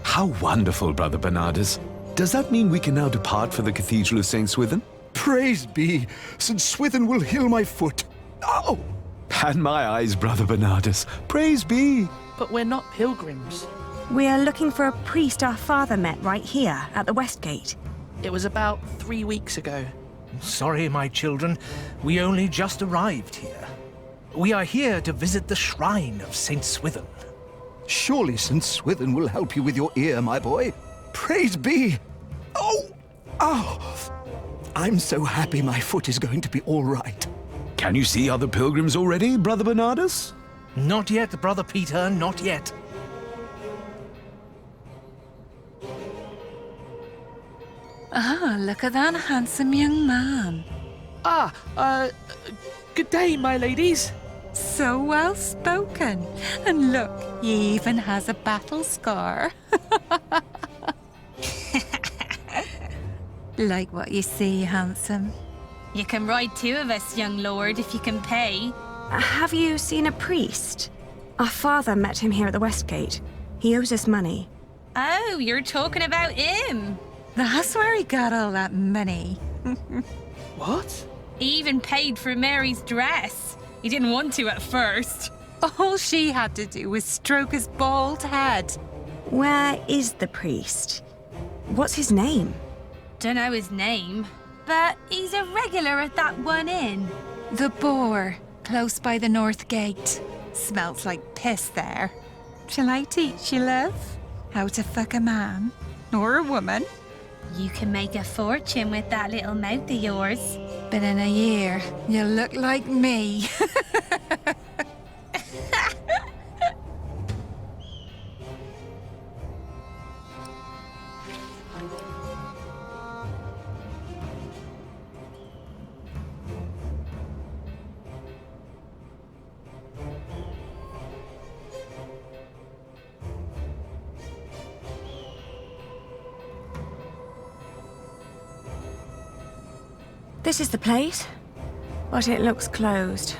How wonderful, Brother Bernardus. Does that mean we can now depart for the Cathedral of St. Swithin? Praise be, St. Swithin will heal my foot. Oh! And my eyes, Brother Bernardus. Praise be. But we're not pilgrims. We are looking for a priest our father met right here at the West Gate. It was about 3 weeks ago. Sorry, my children. We only just arrived here. We are here to visit the shrine of St. Swithin. Surely St. Swithin will help you with your ear, my boy. Praise be. Oh! Oh! I'm so happy my foot is going to be all right. Can you see other pilgrims already, Brother Bernardus? Not yet, Brother Peter, not yet. Ah, look at that handsome young man. Good day, my ladies. So well spoken. And look, he even has a battle scar. Like what you see, handsome. You can ride 2 of us, young lord, if you can pay. Have you seen a priest? Our father met him here at the West Gate. He owes us money. Oh, you're talking about him. That's where he got all that money. What? He even paid for Mary's dress. He didn't want to at first. All she had to do was stroke his bald head. Where is the priest? What's his name? Don't know his name, but he's a regular at that one inn. The Boar, close by the North Gate. Smells like piss there. Shall I teach you, love? How to fuck a man or a woman? You can make a fortune with that little mouth of yours. But in a year, you'll look like me. This is the place, but it looks closed.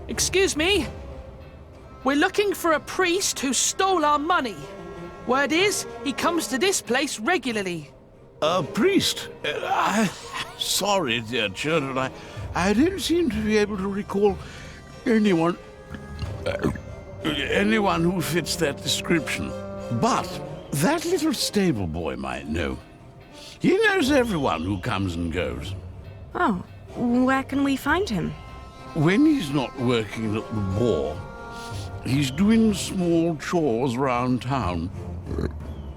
Excuse me? We're looking for a priest who stole our money. Word is, he comes to this place regularly. A priest? Sorry, dear children, I didn't seem to be able to recall anyone who fits that description. But that little stable boy might know. He knows everyone who comes and goes. Oh, where can we find him? When he's not working at the Boar, he's doing small chores around town.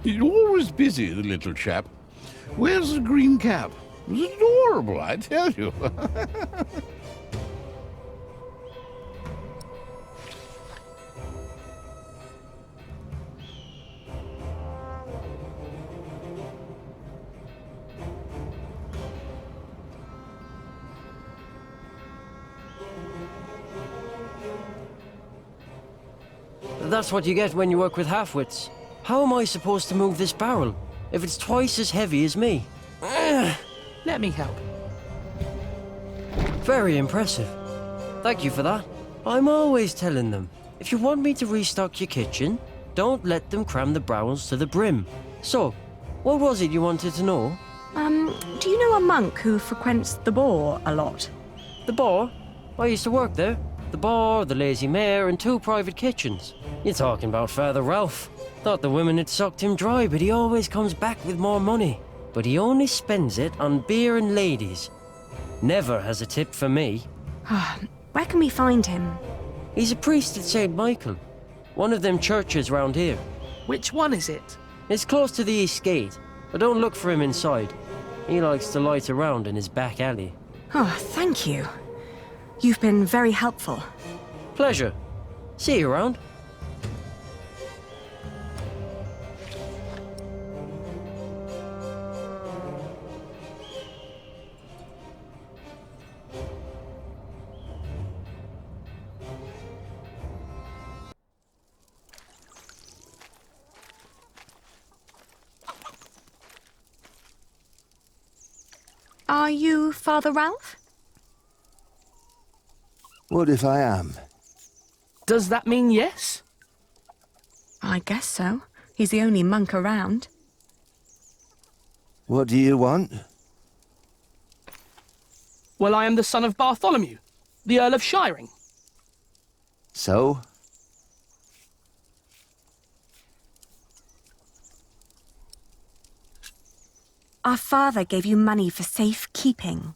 He's always busy, the little chap. Wears a green cap. It's adorable, I tell you. That's what you get when you work with half-wits. How am I supposed to move this barrel if it's twice as heavy as me? Let me help. Very impressive. Thank you for that. I'm always telling them, if you want me to restock your kitchen, don't let them cram the barrels to the brim. So, what was it you wanted to know? Do you know a monk who frequents the Boar a lot? The Boar? I used to work there. The Boar, the Lazy Mare, and 2 private kitchens. You're talking about Father Ralph. Thought the women had sucked him dry, but he always comes back with more money. But he only spends it on beer and ladies. Never has a tip for me. Where can we find him? He's a priest at St. Michael. One of them churches round here. Which one is it? It's close to the East Gate, but don't look for him inside. He likes to light around in his back alley. Oh, thank you. You've been very helpful. Pleasure. See you around. Are you Father Ralph? What if I am? Does that mean yes? I guess so. He's the only monk around. What do you want? Well, I am the son of Bartholomew, the Earl of Shiring. So? Our father gave you money for safekeeping.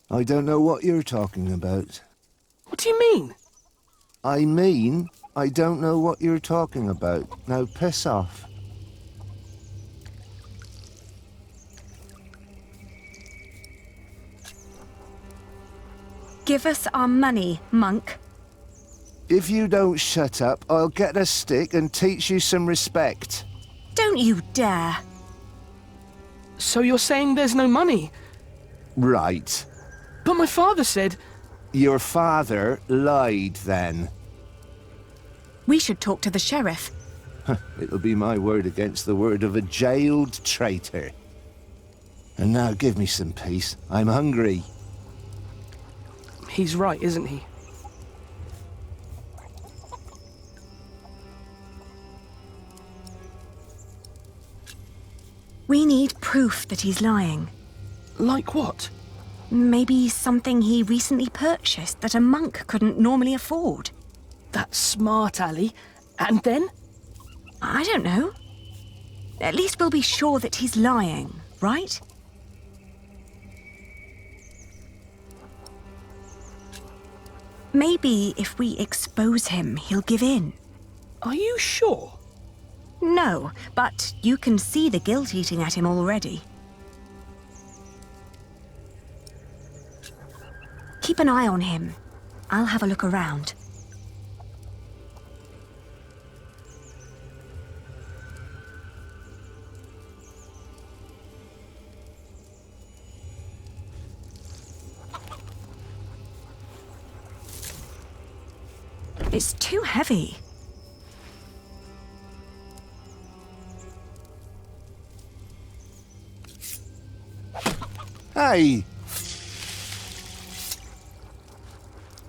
I don't know what you're talking about. What do you mean? I mean, I don't know what you're talking about. Now piss off. Give us our money, monk. If you don't shut up, I'll get a stick and teach you some respect. Don't you dare. So you're saying there's no money? Right. But my father said... Your father lied then. We should talk to the sheriff. It'll be my word against the word of a jailed traitor. And now give me some peace. I'm hungry. He's right, isn't he? We need proof that he's lying. Like what? Maybe something he recently purchased that a monk couldn't normally afford. That's smart, Ali. And then? I don't know. At least we'll be sure that he's lying, right? Maybe if we expose him, he'll give in. Are you sure? No, but you can see the guilt eating at him already. Keep an eye on him. I'll have a look around. It's too heavy. Hey!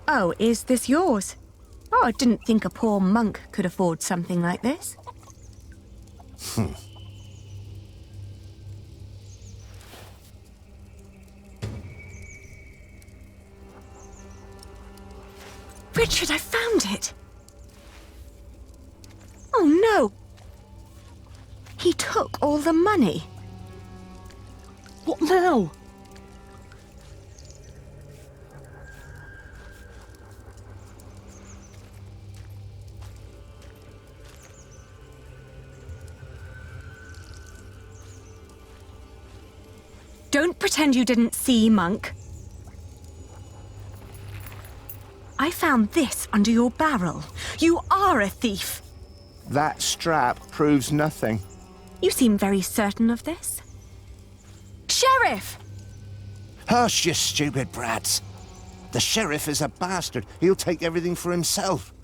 Oh, is this yours? Oh, I didn't think a poor monk could afford something like this. Richard, I found it! Oh no! He took all the money. What now? Don't pretend you didn't see, monk. I found this under your barrel. You are a thief. That strap proves nothing. You seem very certain of this. Sheriff! Hush, you stupid brats. The sheriff is a bastard. He'll take everything for himself.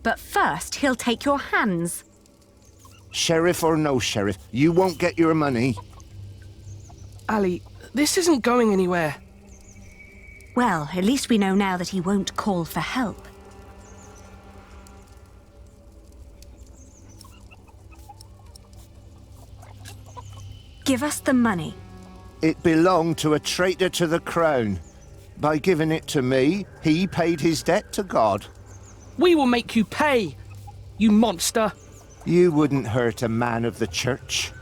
But first, he'll take your hands. Sheriff or no sheriff, you won't get your money. Ali, this isn't going anywhere. Well, at least we know now that he won't call for help. Give us the money. It belonged to a traitor to the crown. By giving it to me, he paid his debt to God. We will make you pay, you monster. You wouldn't hurt a man of the church.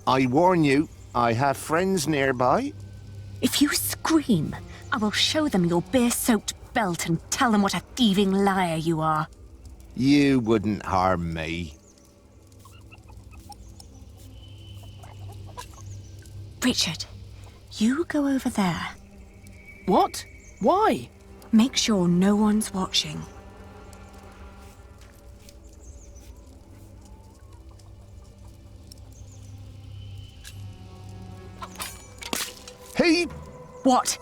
I warn you, I have friends nearby. If you scream, I will show them your beer-soaked belt and tell them what a thieving liar you are. You wouldn't harm me. Richard, you go over there. What? Why? Make sure no one's watching. Hey! What?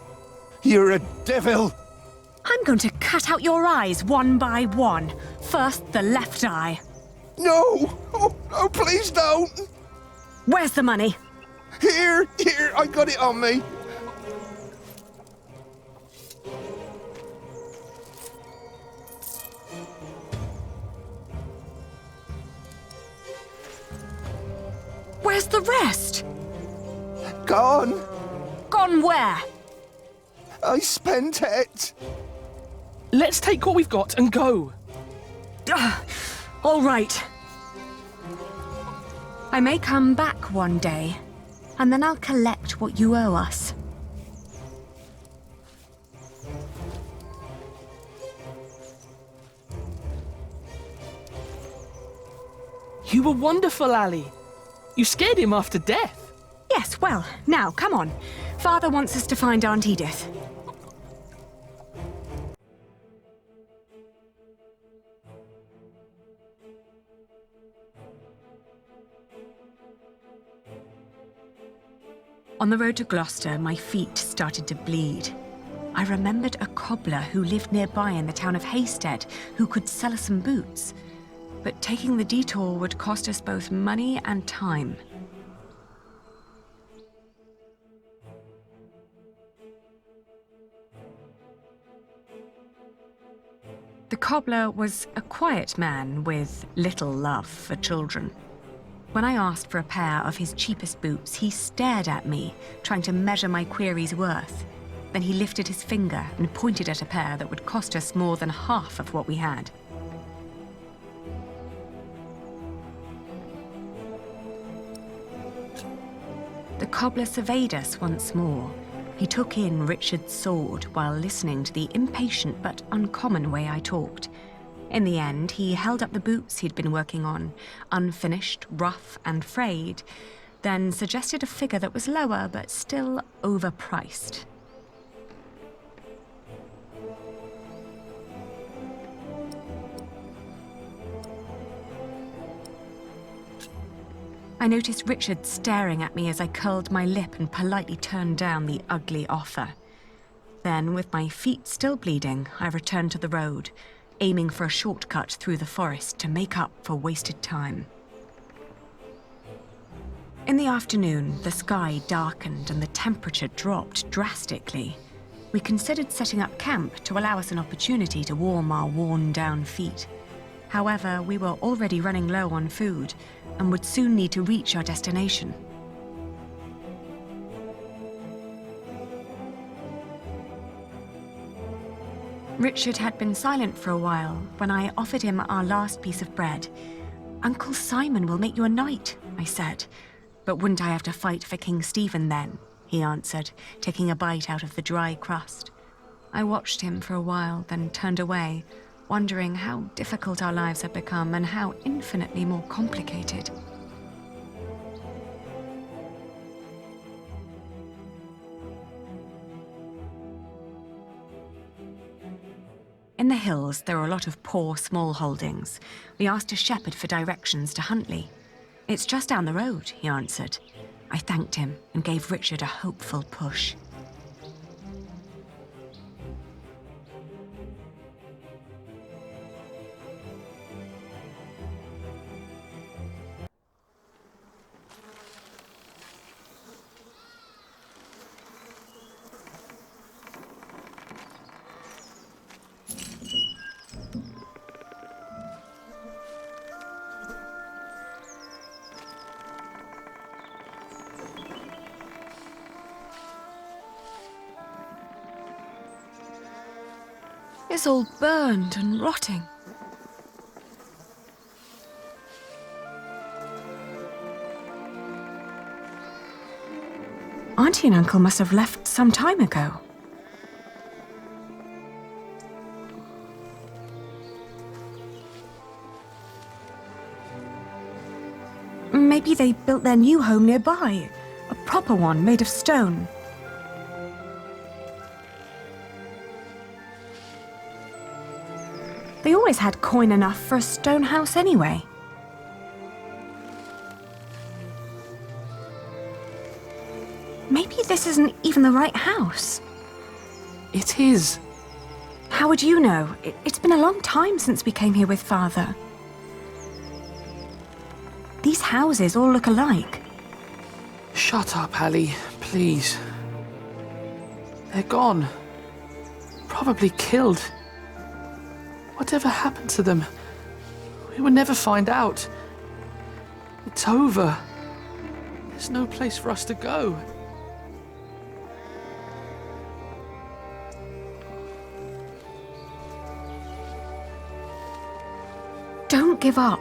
You're a devil! I'm going to cut out your eyes one by one. First, the left eye. No! Oh, please don't! Where's the money? Here, I got it on me. Where's the rest? Gone. Gone where? I spent it. Let's take what we've got and go. All right. I may come back one day, and then I'll collect what you owe us. You were wonderful, Ali. You scared him after death. Yes, well, now, come on. Father wants us to find Aunt Edith. On the road to Gloucester, my feet started to bleed. I remembered a cobbler who lived nearby in the town of Hastead who could sell us some boots. But taking the detour would cost us both money and time. The cobbler was a quiet man with little love for children. When I asked for a pair of his cheapest boots, he stared at me, trying to measure my query's worth. Then he lifted his finger and pointed at a pair that would cost us more than half of what we had. The cobbler surveyed us once more. He took in Richard's sword while listening to the impatient but uncommon way I talked. In the end, he held up the boots he'd been working on, unfinished, rough and frayed, then suggested a figure that was lower but still overpriced. I noticed Richard staring at me as I curled my lip and politely turned down the ugly offer. Then, with my feet still bleeding, I returned to the road, aiming for a shortcut through the forest to make up for wasted time. In the afternoon, the sky darkened and the temperature dropped drastically. We considered setting up camp to allow us an opportunity to warm our worn-down feet. However, we were already running low on food and would soon need to reach our destination. Richard had been silent for a while when I offered him our last piece of bread. "Uncle Simon will make you a knight," I said. "But wouldn't I have to fight for King Stephen then?" he answered, taking a bite out of the dry crust. I watched him for a while, then turned away, wondering how difficult our lives had become and how infinitely more complicated. In the hills, there are a lot of poor small holdings. We asked a shepherd for directions to Huntley. "It's just down the road," he answered. I thanked him and gave Richard a hopeful push. It's all burned and rotting. Auntie and Uncle must have left some time ago. Maybe they built their new home nearby. A proper one made of stone. They always had coin enough for a stone house anyway. Maybe this isn't even the right house. It is. How would you know? It's been a long time since we came here with Father. These houses all look alike. Shut up, Allie, please. They're gone. Probably killed. Whatever happened to them? We will never find out. It's over. There's no place for us to go. Don't give up.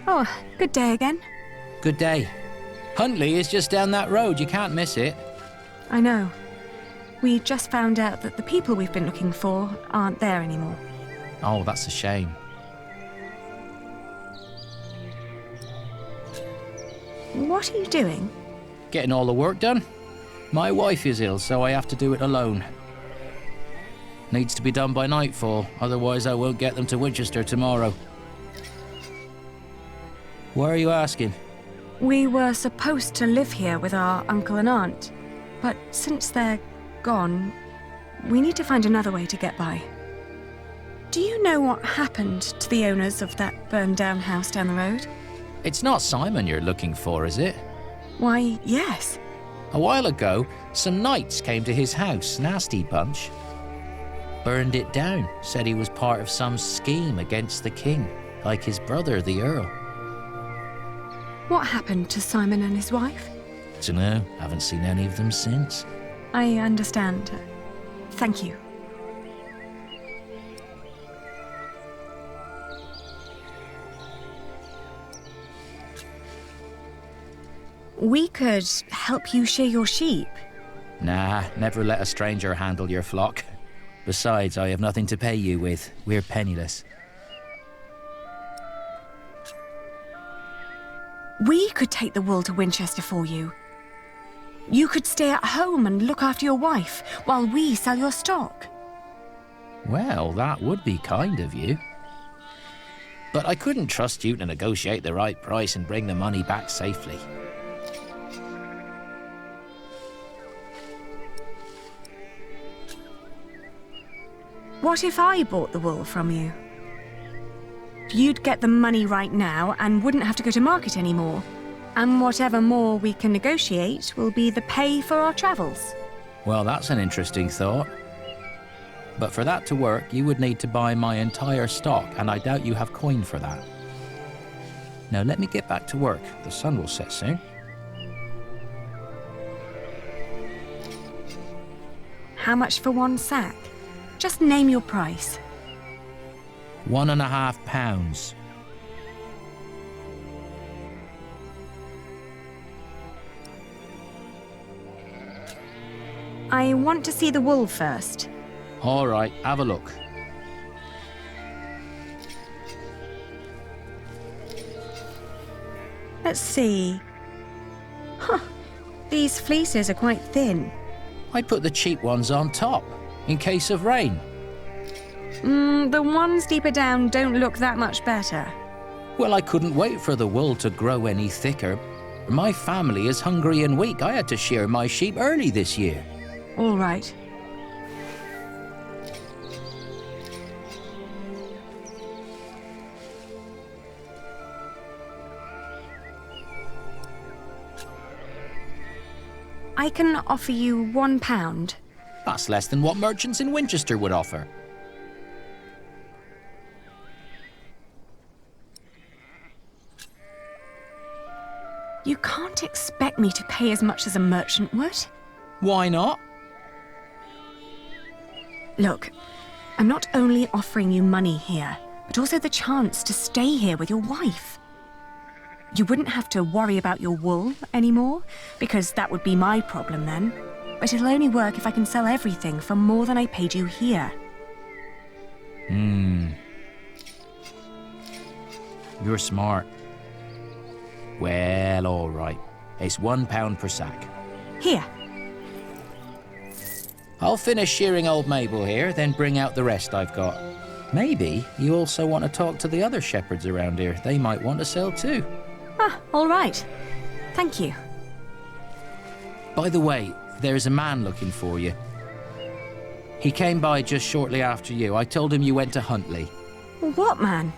Oh, good day again. Good day. Huntley is just down that road. You can't miss it. I know. We just found out that the people we've been looking for aren't there anymore. Oh, that's a shame. What are you doing? Getting all the work done. My wife is ill, so I have to do it alone. Needs to be done by nightfall, otherwise I won't get them to Winchester tomorrow. Why are you asking? We were supposed to live here with our uncle and aunt, but since they're gone, we need to find another way to get by. Do you know what happened to the owners of that burned-down house down the road? It's not Simon you're looking for, is it? Why, yes. A while ago, some knights came to his house, nasty bunch. Burned it down, said he was part of some scheme against the king, like his brother, the Earl. What happened to Simon and his wife? Dunno, haven't seen any of them since. I understand. Thank you. We could help you shear your sheep. Nah, never let a stranger handle your flock. Besides, I have nothing to pay you with. We're penniless. We could take the wool to Winchester for you. You could stay at home and look after your wife while we sell your stock. Well, that would be kind of you. But I couldn't trust you to negotiate the right price and bring the money back safely. What if I bought the wool from you? You'd get the money right now and wouldn't have to go to market anymore. And whatever more we can negotiate will be the pay for our travels. Well, that's an interesting thought. But for that to work, you would need to buy my entire stock, and I doubt you have coin for that. Now let me get back to work. The sun will set soon. How much for one sack? Just name your price. £1.50. I want to see the wool first. All right, have a look. Let's see. Huh. These fleeces are quite thin. I put the cheap ones on top, in case of rain. The ones deeper down don't look that much better. Well, I couldn't wait for the wool to grow any thicker. My family is hungry and weak. I had to shear my sheep early this year. All right. I can offer you £1. That's less than what merchants in Winchester would offer. You can't expect me to pay as much as a merchant would. Why not? Look, I'm not only offering you money here, but also the chance to stay here with your wife. You wouldn't have to worry about your wool anymore, because that would be my problem then. But it'll only work if I can sell everything for more than I paid you here. You're smart. Well, all right. It's £1 per sack. Here. I'll finish shearing old Mabel here, then bring out the rest I've got. Maybe you also want to talk to the other shepherds around here. They might want to sell too. Ah, all right. Thank you. By the way, there's a man looking for you. He came by just shortly after you. I told him you went to Huntley. What man?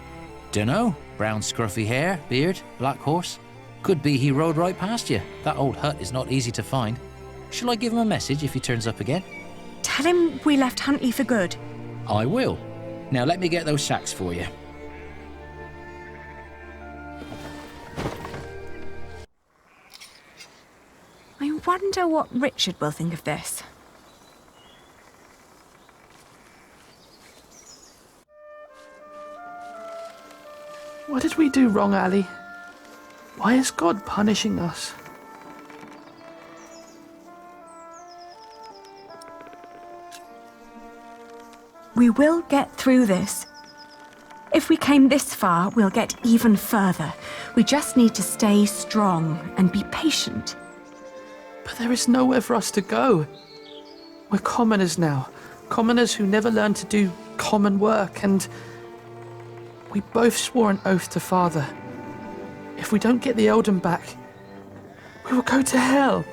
Dunno. Brown scruffy hair, beard, black horse. Could be he rode right past you. That old hut is not easy to find. Shall I give him a message if he turns up again? Tell him we left Huntley for good. I will. Now let me get those sacks for you. I wonder what Richard will think of this. What did we do wrong, Ali? Why is God punishing us? We will get through this. If we came this far, we'll get even further. We just need to stay strong and be patient. But there is nowhere for us to go. We're commoners now. Commoners who never learned to do common work, and we both swore an oath to Father. If we don't get the Eldon back, we will go to hell.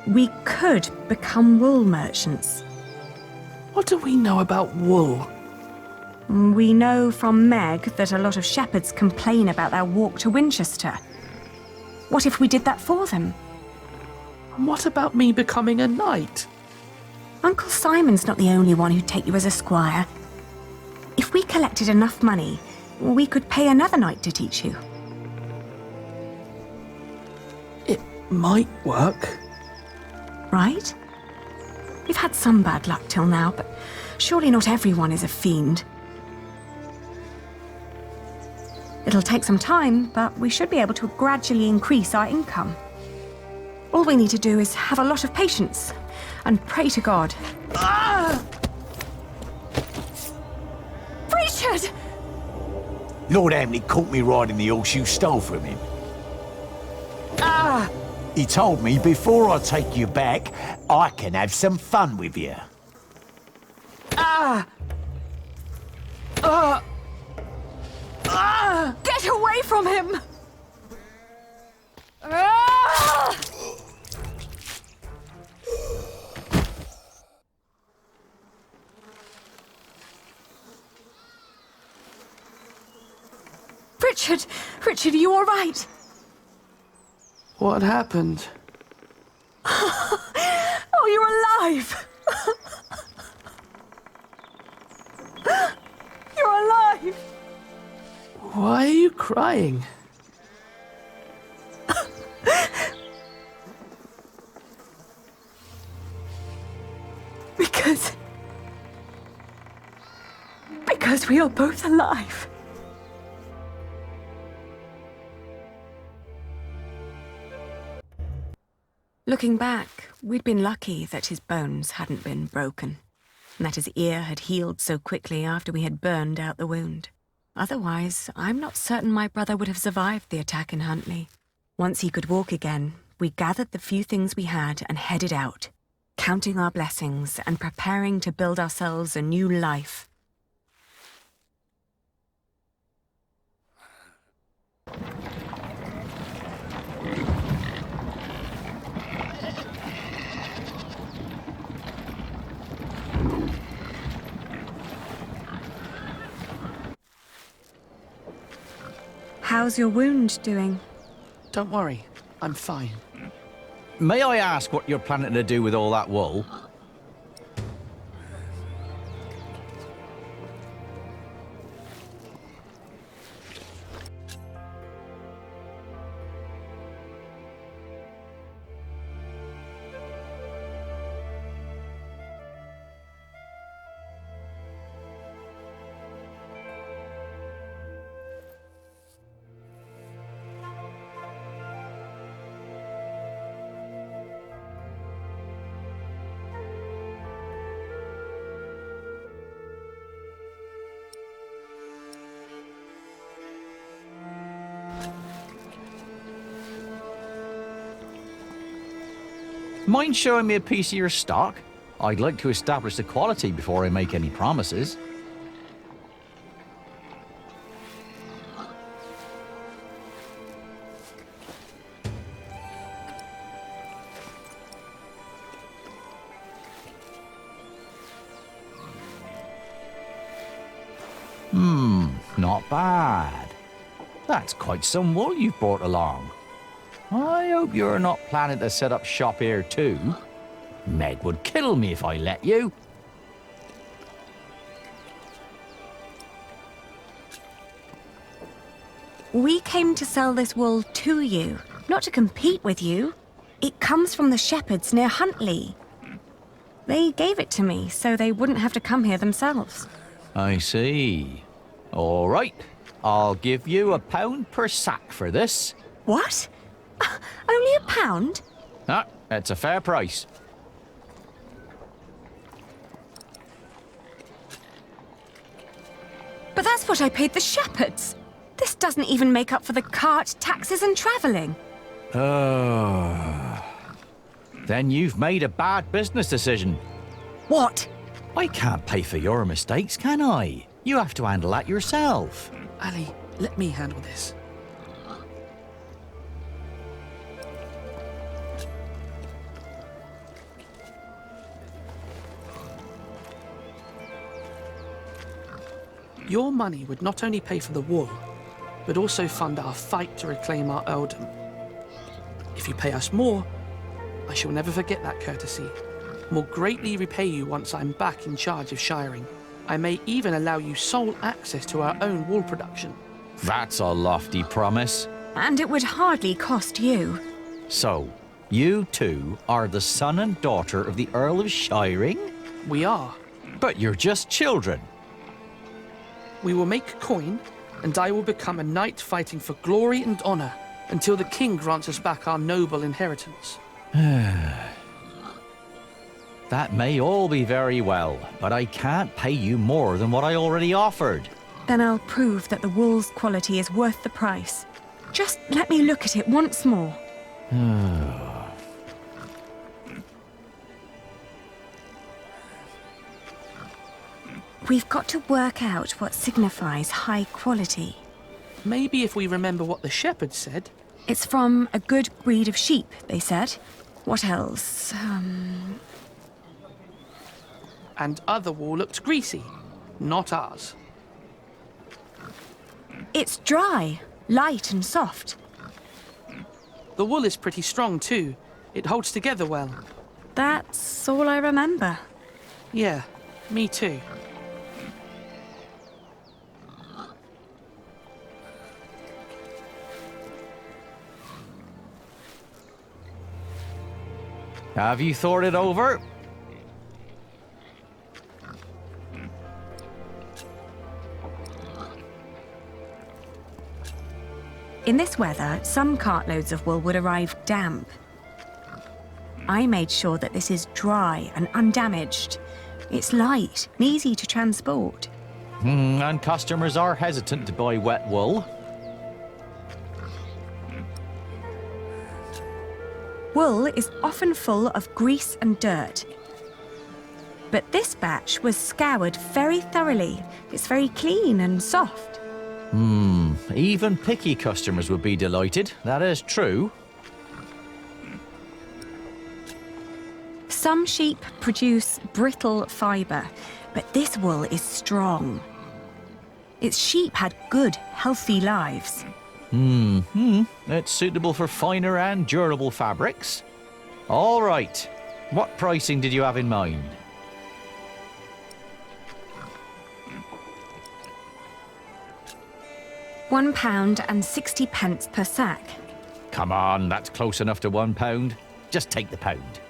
We could become wool merchants. What do we know about wool? We know from Meg that a lot of shepherds complain about their walk to Winchester. What if we did that for them? And what about me becoming a knight? Uncle Simon's not the only one who'd take you as a squire. If we collected enough money, we could pay another knight to teach you. It might work. Right? We've had some bad luck till now, but surely not everyone is a fiend. It'll take some time, but we should be able to gradually increase our income. All we need to do is have a lot of patience and pray to God. Ah! Richard! Lord Hamley caught me riding the horse you stole from him. Ah! He told me before I take you back, I can have some fun with you. Ah! Ah! Ah! Get away from him! Ah! Richard! Richard, are you all right? What happened? Oh, you're alive! You're alive! Why are you crying? Because we are both alive. Looking back, we'd been lucky that his bones hadn't been broken. and that his ear had healed so quickly after we had burned out the wound. Otherwise, I'm not certain my brother would have survived the attack in Huntley. Once he could walk again, we gathered the few things we had and headed out, counting our blessings and preparing to build ourselves a new life. How's your wound doing? Don't worry, I'm fine. May I ask what you're planning to do with all that wool? Mind showing me a piece of your stock? I'd like to establish the quality before I make any promises. Not bad. That's quite some wool you've brought along. I hope you're not planning to set up shop here too. Meg would kill me if I let you. We came to sell this wool to you, not to compete with you. It comes from the shepherds near Huntley. They gave it to me so they wouldn't have to come here themselves. I see. All right. I'll give you £1 per sack for this. What? Only £1? Ah, it's a fair price. But that's what I paid the shepherds. This doesn't even make up for the cart, taxes and travelling. Then you've made a bad business decision. What? I can't pay for your mistakes, can I? You have to handle that yourself. Ali, let me handle this. Your money would not only pay for the wool, but also fund our fight to reclaim our earldom. If you pay us more, I shall never forget that courtesy. Will greatly repay you once I'm back in charge of shiring. I may even allow you sole access to our own wool production. That's a lofty promise. And it would hardly cost you. So, you two are the son and daughter of the Earl of Shiring? We are. But you're just children. We will make coin, and I will become a knight fighting for glory and honor until the king grants us back our noble inheritance. That may all be very well, but I can't pay you more than what I already offered. Then I'll prove that the wool's quality is worth the price. Just let me look at it once more. We've got to work out what signifies high quality. Maybe if we remember what the shepherds said. It's from a good breed of sheep, they said. What else? And other wool looked greasy. Not ours. It's dry, light and soft. The wool is pretty strong too. It holds together well. That's all I remember. Yeah, me too. Have you thought it over? In this weather, some cartloads of wool would arrive damp. I made sure that this is dry and undamaged, It's light and easy to transport. And customers are hesitant to buy wet wool. Wool is often full of grease and dirt. But this batch was scoured very thoroughly. It's very clean and soft. Even picky customers would be delighted. That is true. Some sheep produce brittle fibre, but this wool is strong. Its sheep had good, healthy lives. It's suitable for finer and durable fabrics. All right. What pricing did you have in mind? £1.60 per sack. Come on, that's close enough to £1. Just take the pound.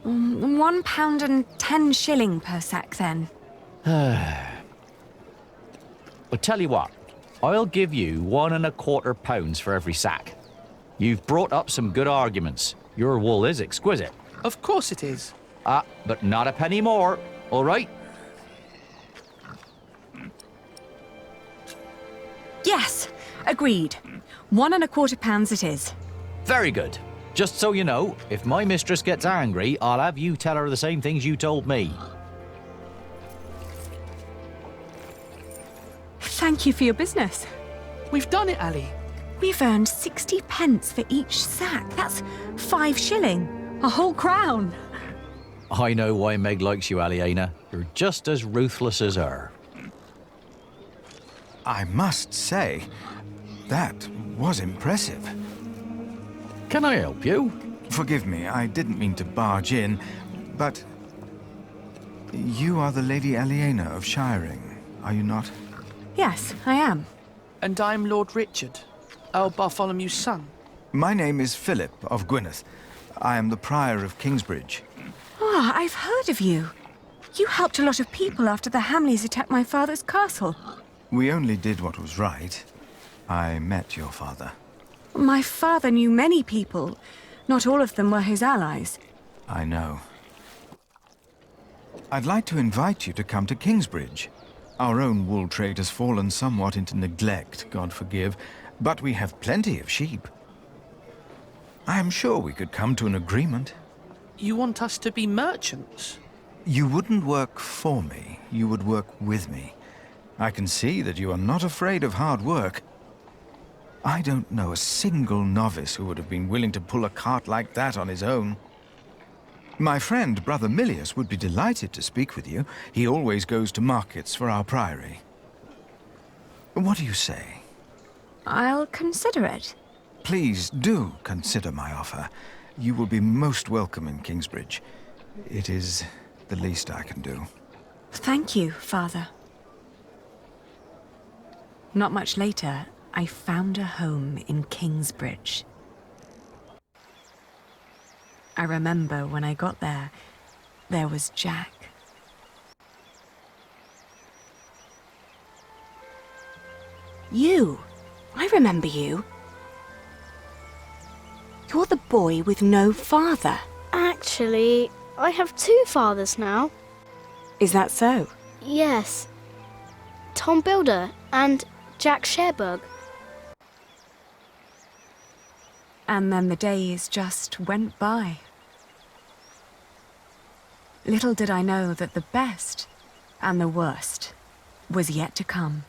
£1.10 per sack, then. I'll tell you what. I'll give you £1.25 for every sack. You've brought up some good arguments. Your wool is exquisite. Of course it is. But not a penny more, all right? Yes, agreed. £1.25 it is. Very good. Just so you know, if my mistress gets angry, I'll have you tell her the same things you told me. Thank you for your business. We've done it, Ali. We've earned 60p for each sack. That's 5 shilling. A whole crown. I know why Meg likes you, Aliena. You're just as ruthless as her. I must say, that was impressive. Can I help you? Forgive me, I didn't mean to barge in, but you are the Lady Aliena of Shiring, are you not? Yes, I am. And I'm Lord Richard, Earl Bartholomew's son. My name is Philip of Gwynedd. I am the Prior of Kingsbridge. Ah, I've heard of you. You helped a lot of people after the Hamleys attacked my father's castle. We only did what was right. I met your father. My father knew many people. Not all of them were his allies. I know. I'd like to invite you to come to Kingsbridge. Our own wool trade has fallen somewhat into neglect, God forgive, but we have plenty of sheep. I am sure we could come to an agreement. You want us to be merchants? You wouldn't work for me, you would work with me. I can see that you are not afraid of hard work. I don't know a single novice who would have been willing to pull a cart like that on his own. My friend, Brother Milius, would be delighted to speak with you. He always goes to markets for our priory. What do you say? I'll consider it. Please do consider my offer. You will be most welcome in Kingsbridge. It is the least I can do. Thank you, Father. Not much later, I found a home in Kingsbridge. I remember when I got there, there was Jack. You! I remember you. You're the boy with no father. Actually, I have 2 fathers now. Is that so? Yes. Tom Builder and Jack Sherbug. And then the days just went by. Little did I know that the best and the worst was yet to come.